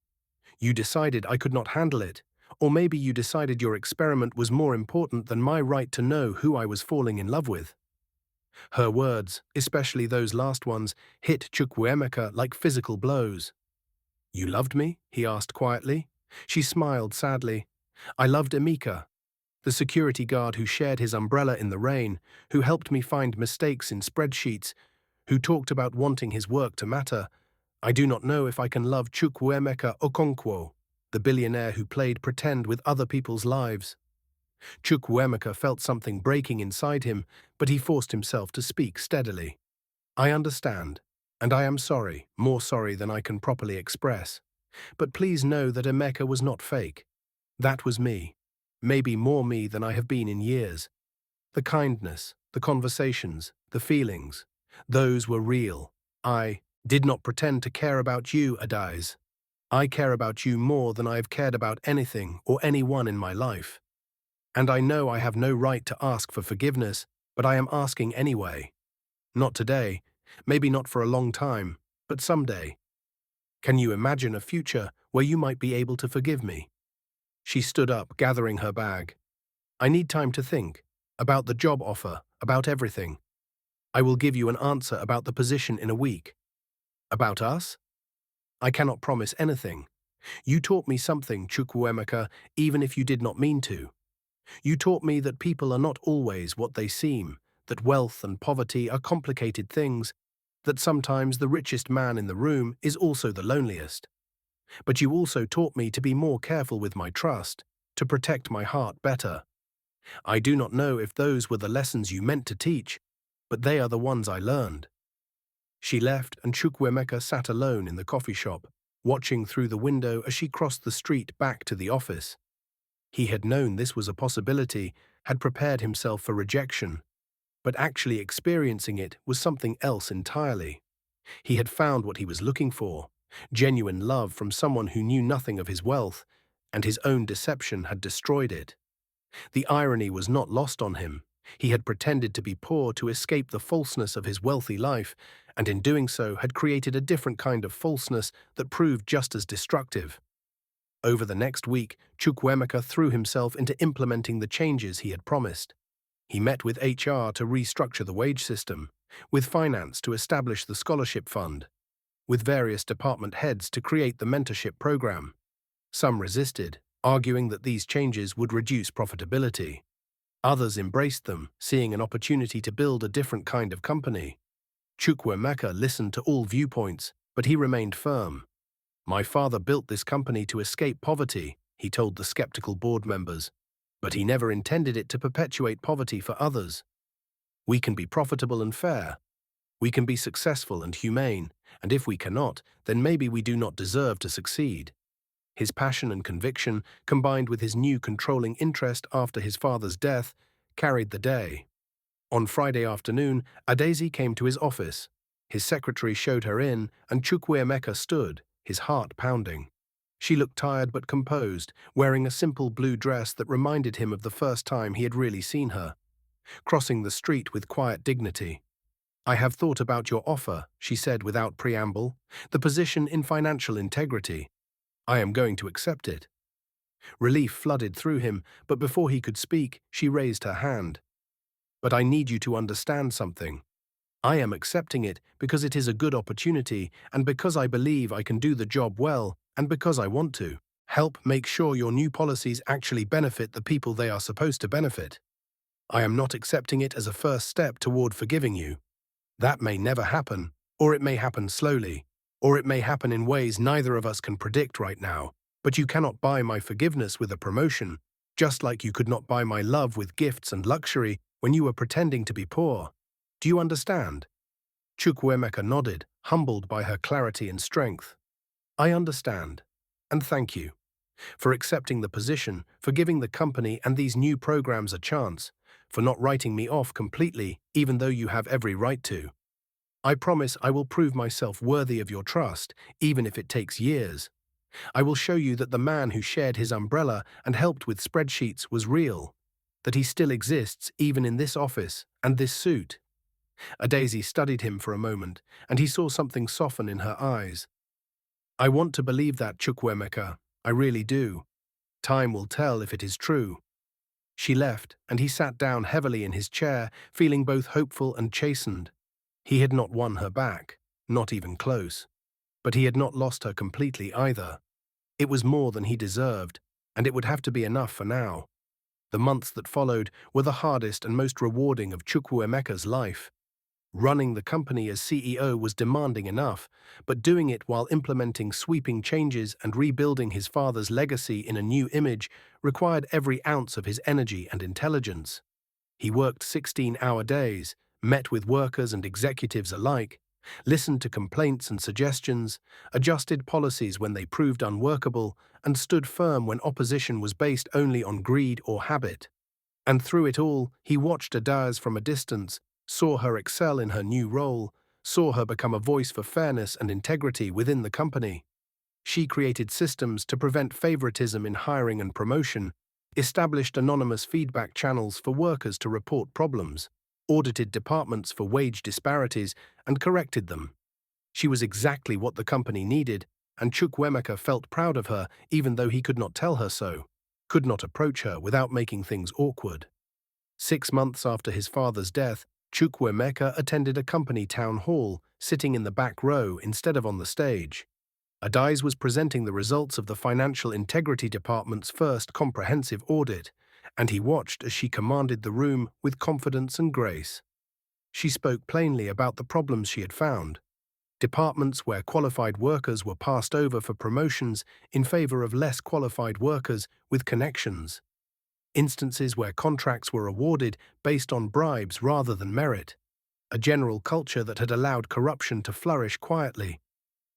You decided I could not handle it, or maybe you decided your experiment was more important than my right to know who I was falling in love with." Her words, especially those last ones, hit Chukwuemeka like physical blows. "You loved me?" he asked quietly. She smiled sadly. "I loved Emeka, the security guard who shared his umbrella in the rain, who helped me find mistakes in spreadsheets, who talked about wanting his work to matter. I do not know if I can love Chukwuemeka Okonkwo, the billionaire who played pretend with other people's lives." Chukwuemeka felt something breaking inside him, but he forced himself to speak steadily. "I understand, and I am sorry, more sorry than I can properly express. But please know that Emeka was not fake. That was me, maybe more me than I have been in years. The kindness, the conversations, the feelings, those were real. I did not pretend to care about you, Adais. I care about you more than I have cared about anything or anyone in my life. And I know I have no right to ask for forgiveness, but I am asking anyway. Not today, maybe not for a long time, but someday. Can you imagine a future where you might be able to forgive me?" She stood up, gathering her bag. "I need time to think. About the job offer, about everything. I will give you an answer about the position in a week. About us? I cannot promise anything. You taught me something, Chukwuemeka, even if you did not mean to. You taught me that people are not always what they seem, that wealth and poverty are complicated things, that sometimes the richest man in the room is also the loneliest. But you also taught me to be more careful with my trust, to protect my heart better. I do not know if those were the lessons you meant to teach, but they are the ones I learned." She left, and Chukwuemeka sat alone in the coffee shop, watching through the window as she crossed the street back to the office. He had known this was a possibility, had prepared himself for rejection, but actually experiencing it was something else entirely. He had found what he was looking for, genuine love from someone who knew nothing of his wealth, and his own deception had destroyed it. The irony was not lost on him. He had pretended to be poor to escape the falseness of his wealthy life, and in doing so had created a different kind of falseness that proved just as destructive. Over the next week, Chukwuemeka threw himself into implementing the changes he had promised. He met with HR to restructure the wage system, with finance to establish the scholarship fund, with various department heads to create the mentorship program. Some resisted, arguing that these changes would reduce profitability. Others embraced them, seeing an opportunity to build a different kind of company. Chukwuemeka listened to all viewpoints, but he remained firm. "My father built this company to escape poverty," he told the skeptical board members, "but he never intended it to perpetuate poverty for others. We can be profitable and fair. We can be successful and humane, and if we cannot, then maybe we do not deserve to succeed." His passion and conviction, combined with his new controlling interest after his father's death, carried the day. On Friday afternoon, Adaeze came to his office. His secretary showed her in, and Chukwuemeka stood, his heart pounding. She looked tired but composed, wearing a simple blue dress that reminded him of the first time he had really seen her. Crossing the street with quiet dignity. "I have thought about your offer," she said without preamble, "the position in financial integrity. I am going to accept it." Relief flooded through him, but before he could speak, she raised her hand. "But I need you to understand something. I am accepting it because it is a good opportunity and because I believe I can do the job well and because I want to help make sure your new policies actually benefit the people they are supposed to benefit. I am not accepting it as a first step toward forgiving you. That may never happen, or it may happen slowly, or it may happen in ways neither of us can predict right now, but you cannot buy my forgiveness with a promotion, just like you could not buy my love with gifts and luxury when you were pretending to be poor. Do you understand?" Chukwuemeka nodded, humbled by her clarity and strength. "I understand, and thank you for accepting the position, for giving the company and these new programs a chance, for not writing me off completely, even though you have every right to. I promise I will prove myself worthy of your trust, even if it takes years. I will show you that the man who shared his umbrella and helped with spreadsheets was real, that he still exists even in this office and this suit." Adaeze studied him for a moment, and he saw something soften in her eyes. "I want to believe that, Chukwuemeka. I really do. Time will tell if it is true." She left, and he sat down heavily in his chair, feeling both hopeful and chastened. He had not won her back, not even close. But he had not lost her completely either. It was more than he deserved, and it would have to be enough for now. The months that followed were the hardest and most rewarding of Chukwuemeka's life. Running the company as CEO was demanding enough, but doing it while implementing sweeping changes and rebuilding his father's legacy in a new image required every ounce of his energy and intelligence. He worked 16-hour days, met with workers and executives alike, listened to complaints and suggestions, adjusted policies when they proved unworkable, and stood firm when opposition was based only on greed or habit. And through it all, he watched Adaeze from a distance, saw her excel in her new role, saw her become a voice for fairness and integrity within the company. She created systems to prevent favoritism in hiring and promotion, established anonymous feedback channels for workers to report problems, audited departments for wage disparities, and corrected them. She was exactly what the company needed, and Chukwuemeka felt proud of her even though he could not tell her so, could not approach her without making things awkward. 6 months after his father's death, Chukwuemeka attended a company town hall, sitting in the back row instead of on the stage. Adaeze was presenting the results of the Financial Integrity Department's first comprehensive audit, and he watched as she commanded the room with confidence and grace. She spoke plainly about the problems she had found. Departments where qualified workers were passed over for promotions in favor of less qualified workers with connections. Instances where contracts were awarded based on bribes rather than merit. A general culture that had allowed corruption to flourish quietly.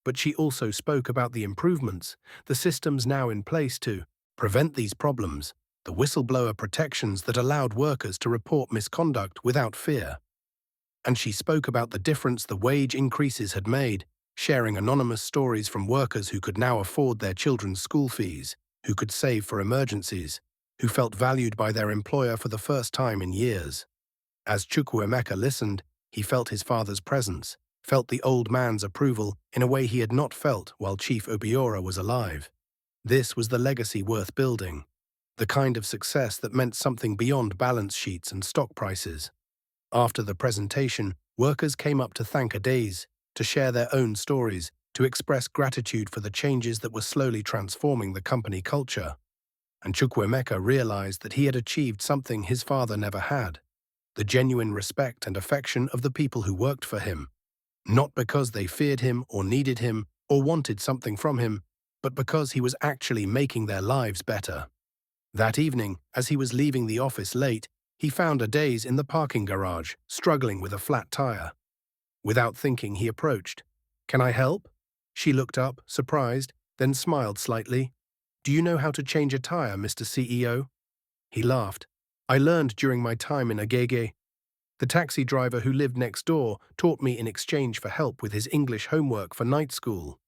But she also spoke about the improvements, the systems now in place to prevent these problems, the whistleblower protections that allowed workers to report misconduct without fear. And she spoke about the difference the wage increases had made, sharing anonymous stories from workers who could now afford their children's school fees, who could save for emergencies, who felt valued by their employer for the first time in years. As Chukwuemeka listened, he felt his father's presence, felt the old man's approval in a way he had not felt while Chief Obiora was alive. This was the legacy worth building, the kind of success that meant something beyond balance sheets and stock prices. After the presentation, workers came up to thank Adaeze, to share their own stories, to express gratitude for the changes that were slowly transforming the company culture. And Chukwuemeka realized that he had achieved something his father never had, the genuine respect and affection of the people who worked for him, not because they feared him or needed him or wanted something from him, but because he was actually making their lives better. That evening, as he was leaving the office late, he found Adaze in the parking garage, struggling with a flat tire. Without thinking, he approached. "Can I help?" She looked up, surprised, then smiled slightly. "Do you know how to change a tire, Mr. CEO?" He laughed. "I learned during my time in Agege. The taxi driver who lived next door taught me in exchange for help with his English homework for night school."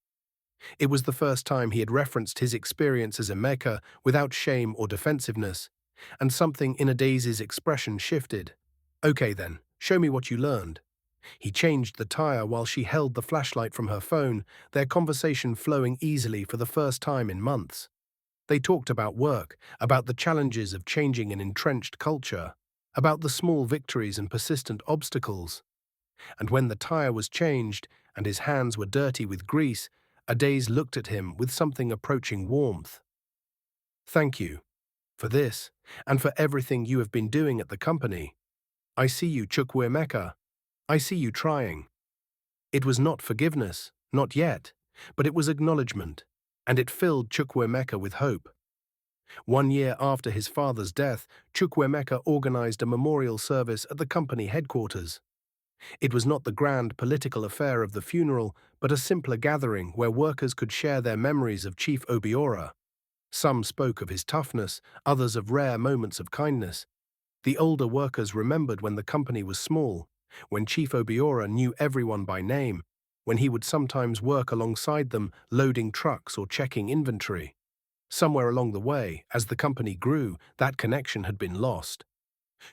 It was the first time he had referenced his experience as Emeka without shame or defensiveness, and something in Adaze's expression shifted. "Okay then, show me what you learned." He changed the tire while she held the flashlight from her phone, their conversation flowing easily for the first time in months. They talked about work, about the challenges of changing an entrenched culture, about the small victories and persistent obstacles. And when the tire was changed and his hands were dirty with grease, Adaze looked at him with something approaching warmth. "Thank you for this, and for everything you have been doing at the company. I see you, Chukwuemeka. I see you trying." It was not forgiveness, not yet, but it was acknowledgement, and it filled Chukwuemeka with hope. 1 year after his father's death, Chukwuemeka organized a memorial service at the company headquarters. It was not the grand political affair of the funeral, but a simpler gathering where workers could share their memories of Chief Obiora. Some spoke of his toughness, others of rare moments of kindness. The older workers remembered when the company was small, when Chief Obiora knew everyone by name, when he would sometimes work alongside them, loading trucks or checking inventory. Somewhere along the way, as the company grew, that connection had been lost.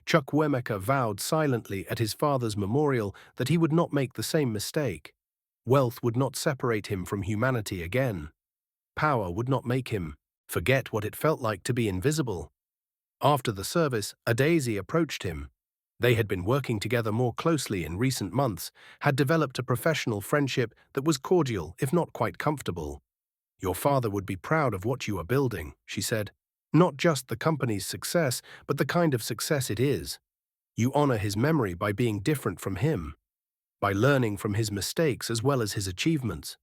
Chukwuemeka vowed silently at his father's memorial that he would not make the same mistake. Wealth would not separate him from humanity again. Power would not make him forget what it felt like to be invisible. After the service, Adaeze approached him. They had been working together more closely in recent months, had developed a professional friendship that was cordial, if not quite comfortable. "Your father would be proud of what you are building," she said. "Not just the company's success, but the kind of success it is. You honor his memory by being different from him, by learning from his mistakes as well as his achievements."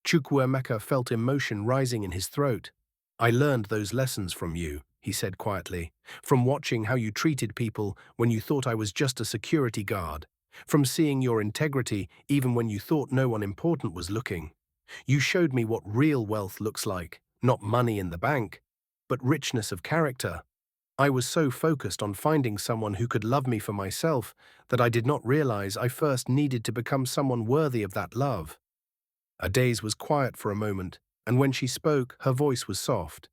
Chukwuemeka felt emotion rising in his throat. "I learned those lessons from you," he said quietly, "from watching how you treated people when you thought I was just a security guard, from seeing your integrity even when you thought no one important was looking. You showed me what real wealth looks like, not money in the bank, but richness of character. I was so focused on finding someone who could love me for myself that I did not realize I first needed to become someone worthy of that love." Adaze was quiet for a moment, and when she spoke, her voice was soft.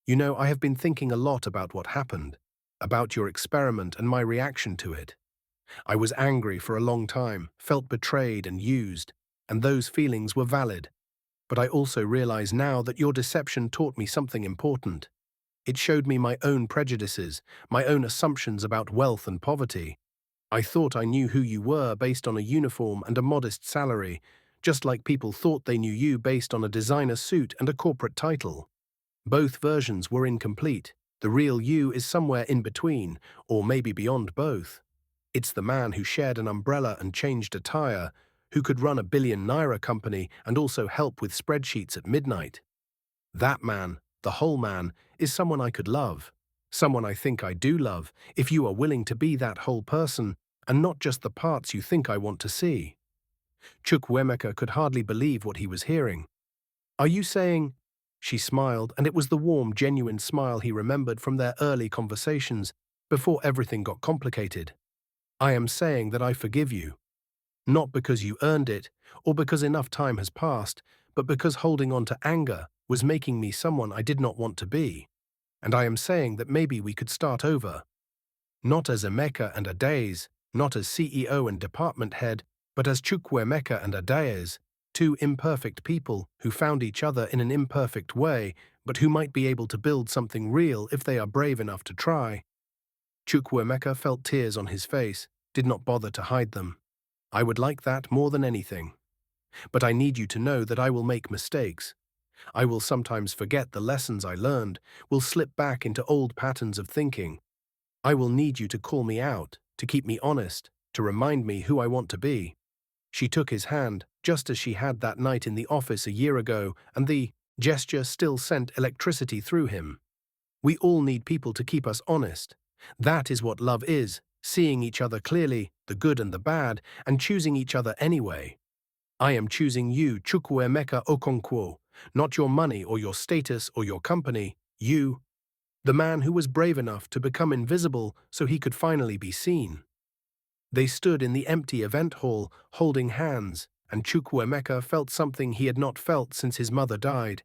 "You know, I have been thinking a lot about what happened, about your experiment and my reaction to it. I was angry for a long time, felt betrayed and used, and those feelings were valid. But I also realize now that your deception taught me something important. It showed me my own prejudices, my own assumptions about wealth and poverty. I thought I knew who you were based on a uniform and a modest salary, just like people thought they knew you based on a designer suit and a corporate title. Both versions were incomplete. The real you is somewhere in between, or maybe beyond both. It's the man who shared an umbrella and changed a tire, who could run a Billionaire company and also help with spreadsheets at midnight. That man, the whole man, is someone I could love. Someone I think I do love, if you are willing to be that whole person, and not just the parts you think I want to see." Chukwuemeka could hardly believe what he was hearing. "Are you saying—" She smiled, and it was the warm, genuine smile he remembered from their early conversations, before everything got complicated. "I am saying that I forgive you. Not because you earned it, or because enough time has passed, but because holding on to anger was making me someone I did not want to be. And I am saying that maybe we could start over. Not as Emeka and Adaze, not as CEO and department head, but as Chukwuemeka and Adaze, two imperfect people who found each other in an imperfect way, but who might be able to build something real if they are brave enough to try." Chukwuemeka felt tears on his face, did not bother to hide them. "I would like that more than anything. But I need you to know that I will make mistakes. I will sometimes forget the lessons I learned, will slip back into old patterns of thinking. I will need you to call me out, to keep me honest, to remind me who I want to be. She took his hand, just as she had that night in the office a year ago, and the gesture still sent electricity through him. We all need people to keep us honest. That is what love is, seeing each other clearly, the good and the bad, and choosing each other anyway. I am choosing you, Chukwuemeka Okonkwo, not your money or your status or your company, you, the man who was brave enough to become invisible so he could finally be seen. They stood in the empty event hall, holding hands, and Chukwuemeka felt something he had not felt since his mother died.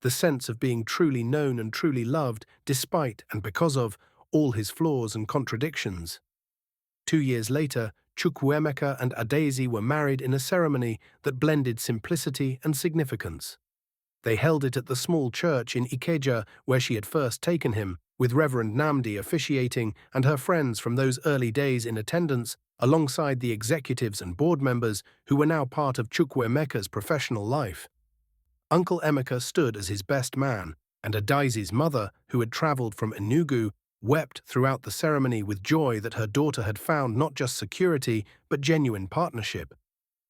The sense of being truly known and truly loved, despite and because of all his flaws and contradictions. 2 years later, Chukwuemeka and Adaeze were married in a ceremony that blended simplicity and significance. They held it at the small church in Ikeja where she had first taken him, with Reverend Namdi officiating and her friends from those early days in attendance, alongside the executives and board members who were now part of Chukwuemeka's professional life. Uncle Emeka stood as his best man, and Adaeze's mother, who had travelled from Enugu, wept throughout the ceremony with joy that her daughter had found not just security, but genuine partnership.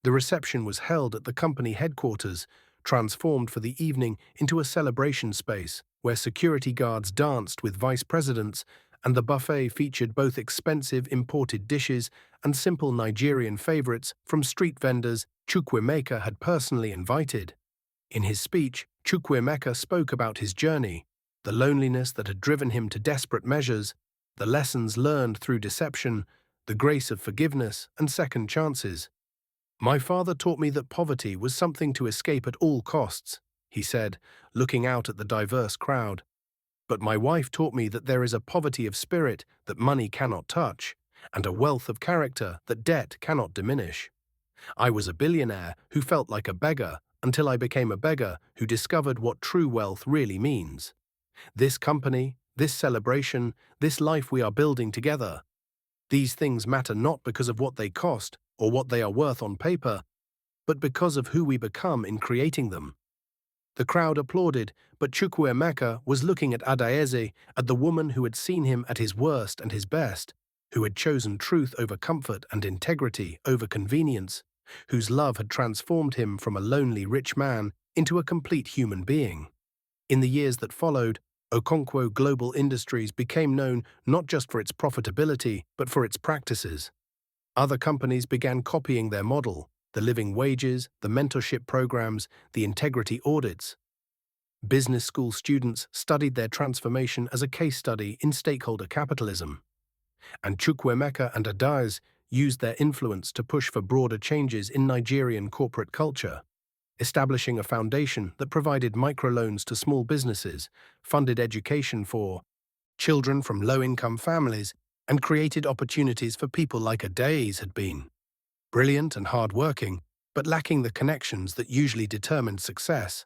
The reception was held at the company headquarters, transformed for the evening into a celebration space where security guards danced with vice presidents, and the buffet featured both expensive imported dishes and simple Nigerian favorites from street vendors Chukwuemeka had personally invited. In his speech, Chukwuemeka spoke about his journey, the loneliness that had driven him to desperate measures, the lessons learned through deception, the grace of forgiveness and second chances. My father taught me that poverty was something to escape at all costs, he said, looking out at the diverse crowd. But my wife taught me that there is a poverty of spirit that money cannot touch, and a wealth of character that debt cannot diminish. I was a billionaire who felt like a beggar until I became a beggar who discovered what true wealth really means. This company, this celebration, this life we are building together. These things matter not because of what they cost or what they are worth on paper, but because of who we become in creating them. The crowd applauded, but Chukwuemeka was looking at Adaeze, at the woman who had seen him at his worst and his best, who had chosen truth over comfort and integrity over convenience, whose love had transformed him from a lonely rich man into a complete human being. In the years that followed, Okonkwo Global Industries became known not just for its profitability, but for its practices. Other companies began copying their model, the living wages, the mentorship programs, the integrity audits. Business school students studied their transformation as a case study in stakeholder capitalism. And Chukwuemeka and Adaeze used their influence to push for broader changes in Nigerian corporate culture, establishing a foundation that provided microloans to small businesses, funded education for children from low-income families, and created opportunities for people like Adaeze had been. Brilliant and hard-working, but lacking the connections that usually determined success.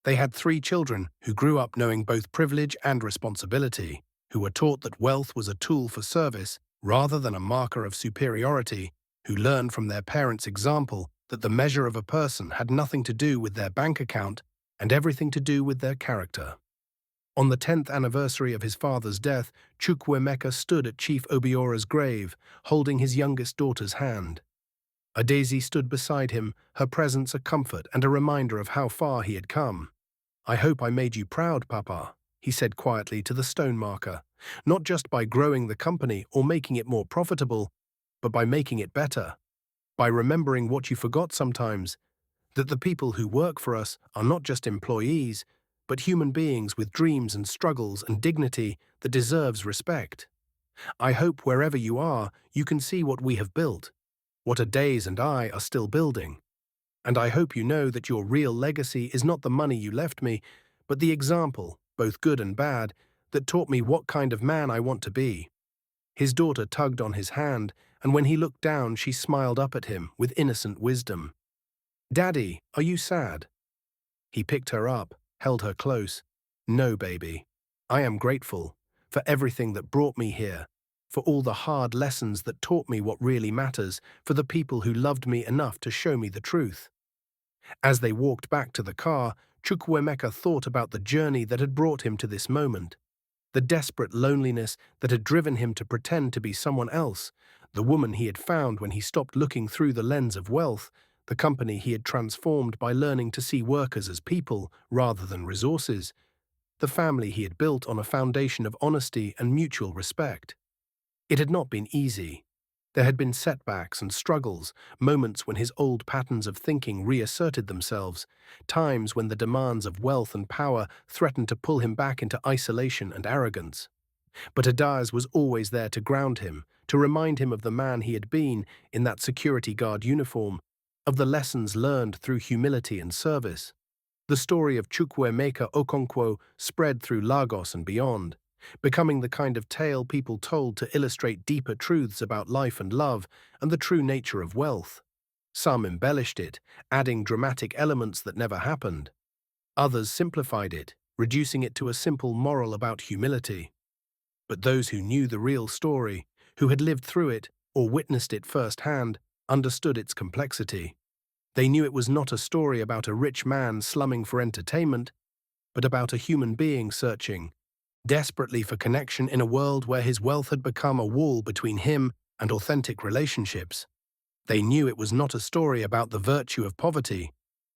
They had 3 children who grew up knowing both privilege and responsibility, who were taught that wealth was a tool for service rather than a marker of superiority, who learned from their parents' example that the measure of a person had nothing to do with their bank account and everything to do with their character. On the 10th anniversary of his father's death, Chukwuemeka stood at Chief Obiora's grave, holding his youngest daughter's hand. Adaeze stood beside him, her presence a comfort and a reminder of how far he had come. "I hope I made you proud, Papa," he said quietly to the stone marker, "not just by growing the company or making it more profitable, but by making it better. By remembering what you forgot sometimes, that the people who work for us are not just employees, but human beings with dreams and struggles and dignity that deserves respect. I hope wherever you are, you can see what we have built, what Adaeze and I are still building. And I hope you know that your real legacy is not the money you left me, but the example, both good and bad, that taught me what kind of man I want to be." His daughter tugged on his hand, and when he looked down, she smiled up at him with innocent wisdom. "Daddy, are you sad?" He picked her up, held her close. "No, baby. I am grateful for everything that brought me here, for all the hard lessons that taught me what really matters, for the people who loved me enough to show me the truth." As they walked back to the car, Chukwuemeka thought about the journey that had brought him to this moment, the desperate loneliness that had driven him to pretend to be someone else, the woman he had found when he stopped looking through the lens of wealth, the company he had transformed by learning to see workers as people rather than resources, the family he had built on a foundation of honesty and mutual respect. It had not been easy. There had been setbacks and struggles, moments when his old patterns of thinking reasserted themselves, times when the demands of wealth and power threatened to pull him back into isolation and arrogance. But Adaz was always there to ground him, to remind him of the man he had been in that security guard uniform, of the lessons learned through humility and service. The story of Chukwuemeka Okonkwo spread through Lagos and beyond, becoming the kind of tale people told to illustrate deeper truths about life and love and the true nature of wealth. Some embellished it, adding dramatic elements that never happened. Others simplified it, reducing it to a simple moral about humility. But those who knew the real story, who had lived through it or witnessed it firsthand, understood its complexity. They knew it was not a story about a rich man slumming for entertainment, but about a human being searching desperately for connection in a world where his wealth had become a wall between him and authentic relationships. They knew it was not a story about the virtue of poverty,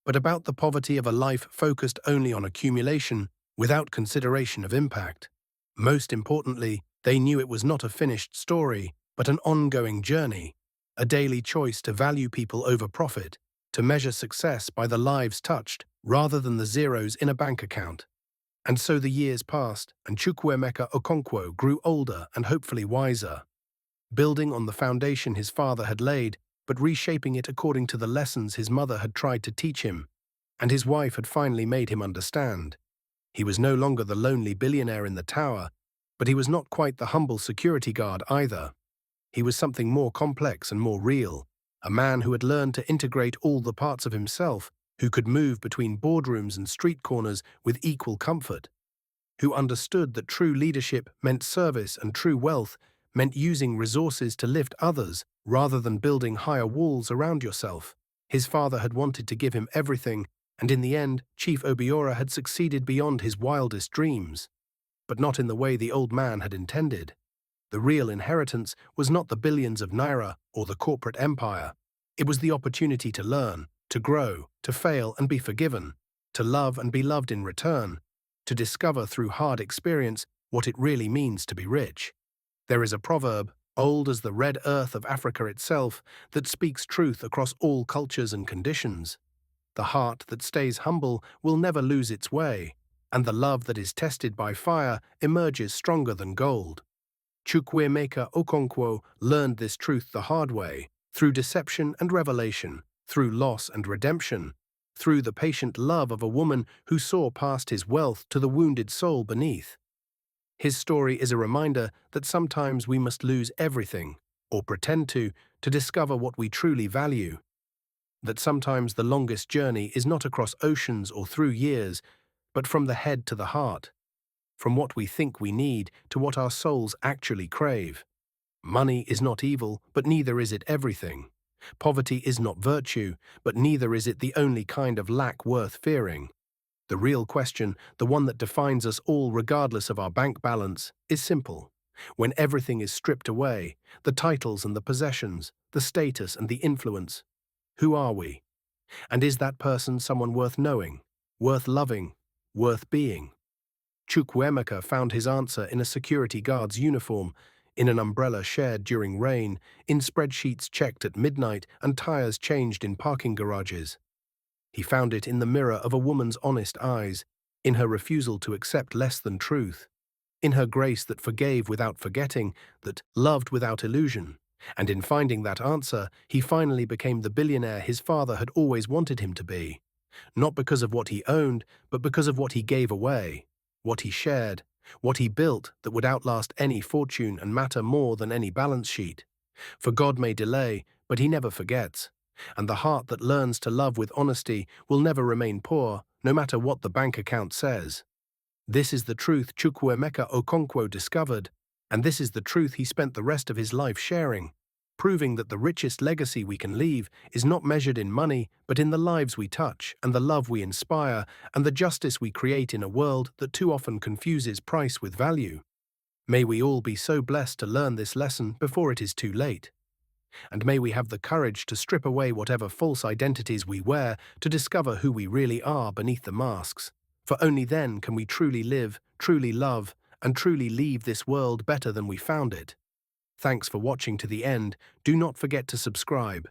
but about the poverty of a life focused only on accumulation without consideration of impact. Most importantly, they knew it was not a finished story, but an ongoing journey, a daily choice to value people over profit, to measure success by the lives touched rather than the zeros in a bank account. And so the years passed, and Chukwuemeka Okonkwo grew older and hopefully wiser, building on the foundation his father had laid, but reshaping it according to the lessons his mother had tried to teach him, and his wife had finally made him understand. He was no longer the lonely billionaire in the tower, but he was not quite the humble security guard either. He was something more complex and more real, a man who had learned to integrate all the parts of himself, who could move between boardrooms and street corners with equal comfort, who understood that true leadership meant service and true wealth meant using resources to lift others rather than building higher walls around yourself. His father had wanted to give him everything, and in the end, Chief Obiora had succeeded beyond his wildest dreams. But not in the way the old man had intended. The real inheritance was not the billions of naira or the corporate empire. It was the opportunity to learn, to grow, to fail and be forgiven, to love and be loved in return, to discover through hard experience what it really means to be rich. There is a proverb, old as the red earth of Africa itself, that speaks truth across all cultures and conditions. The heart that stays humble will never lose its way, and the love that is tested by fire emerges stronger than gold. Chukwuemeka Okonkwo learned this truth the hard way, through deception and revelation, through loss and redemption, through the patient love of a woman who saw past his wealth to the wounded soul beneath. His story is a reminder that sometimes we must lose everything, or pretend to discover what we truly value. That sometimes the longest journey is not across oceans or through years, but from the head to the heart, from what we think we need to what our souls actually crave. Money is not evil, but neither is it everything. Poverty is not virtue, but neither is it the only kind of lack worth fearing. The real question, the one that defines us all regardless of our bank balance, is simple. When everything is stripped away, the titles and the possessions, the status and the influence, who are we? And is that person someone worth knowing, worth loving, worth being? Chukwuemeka found his answer in a security guard's uniform, in an umbrella shared during rain, in spreadsheets checked at midnight and tires changed in parking garages. He found it in the mirror of a woman's honest eyes, in her refusal to accept less than truth, in her grace that forgave without forgetting, that loved without illusion. And in finding that answer, he finally became the billionaire his father had always wanted him to be. Not because of what he owned, but because of what he gave away, what he shared, what he built that would outlast any fortune and matter more than any balance sheet. For God may delay, but he never forgets. And the heart that learns to love with honesty will never remain poor, no matter what the bank account says. This is the truth Chukwuemeka Okonkwo discovered, and this is the truth he spent the rest of his life sharing. proving that the richest legacy we can leave is not measured in money, but in the lives we touch, and the love we inspire, and the justice we create in a world that too often confuses price with value. May we all be so blessed to learn this lesson before it is too late. And may we have the courage to strip away whatever false identities we wear to discover who we really are beneath the masks. For only then can we truly live, truly love, and truly leave this world better than we found it. Thanks for watching to the end. Do not forget to subscribe.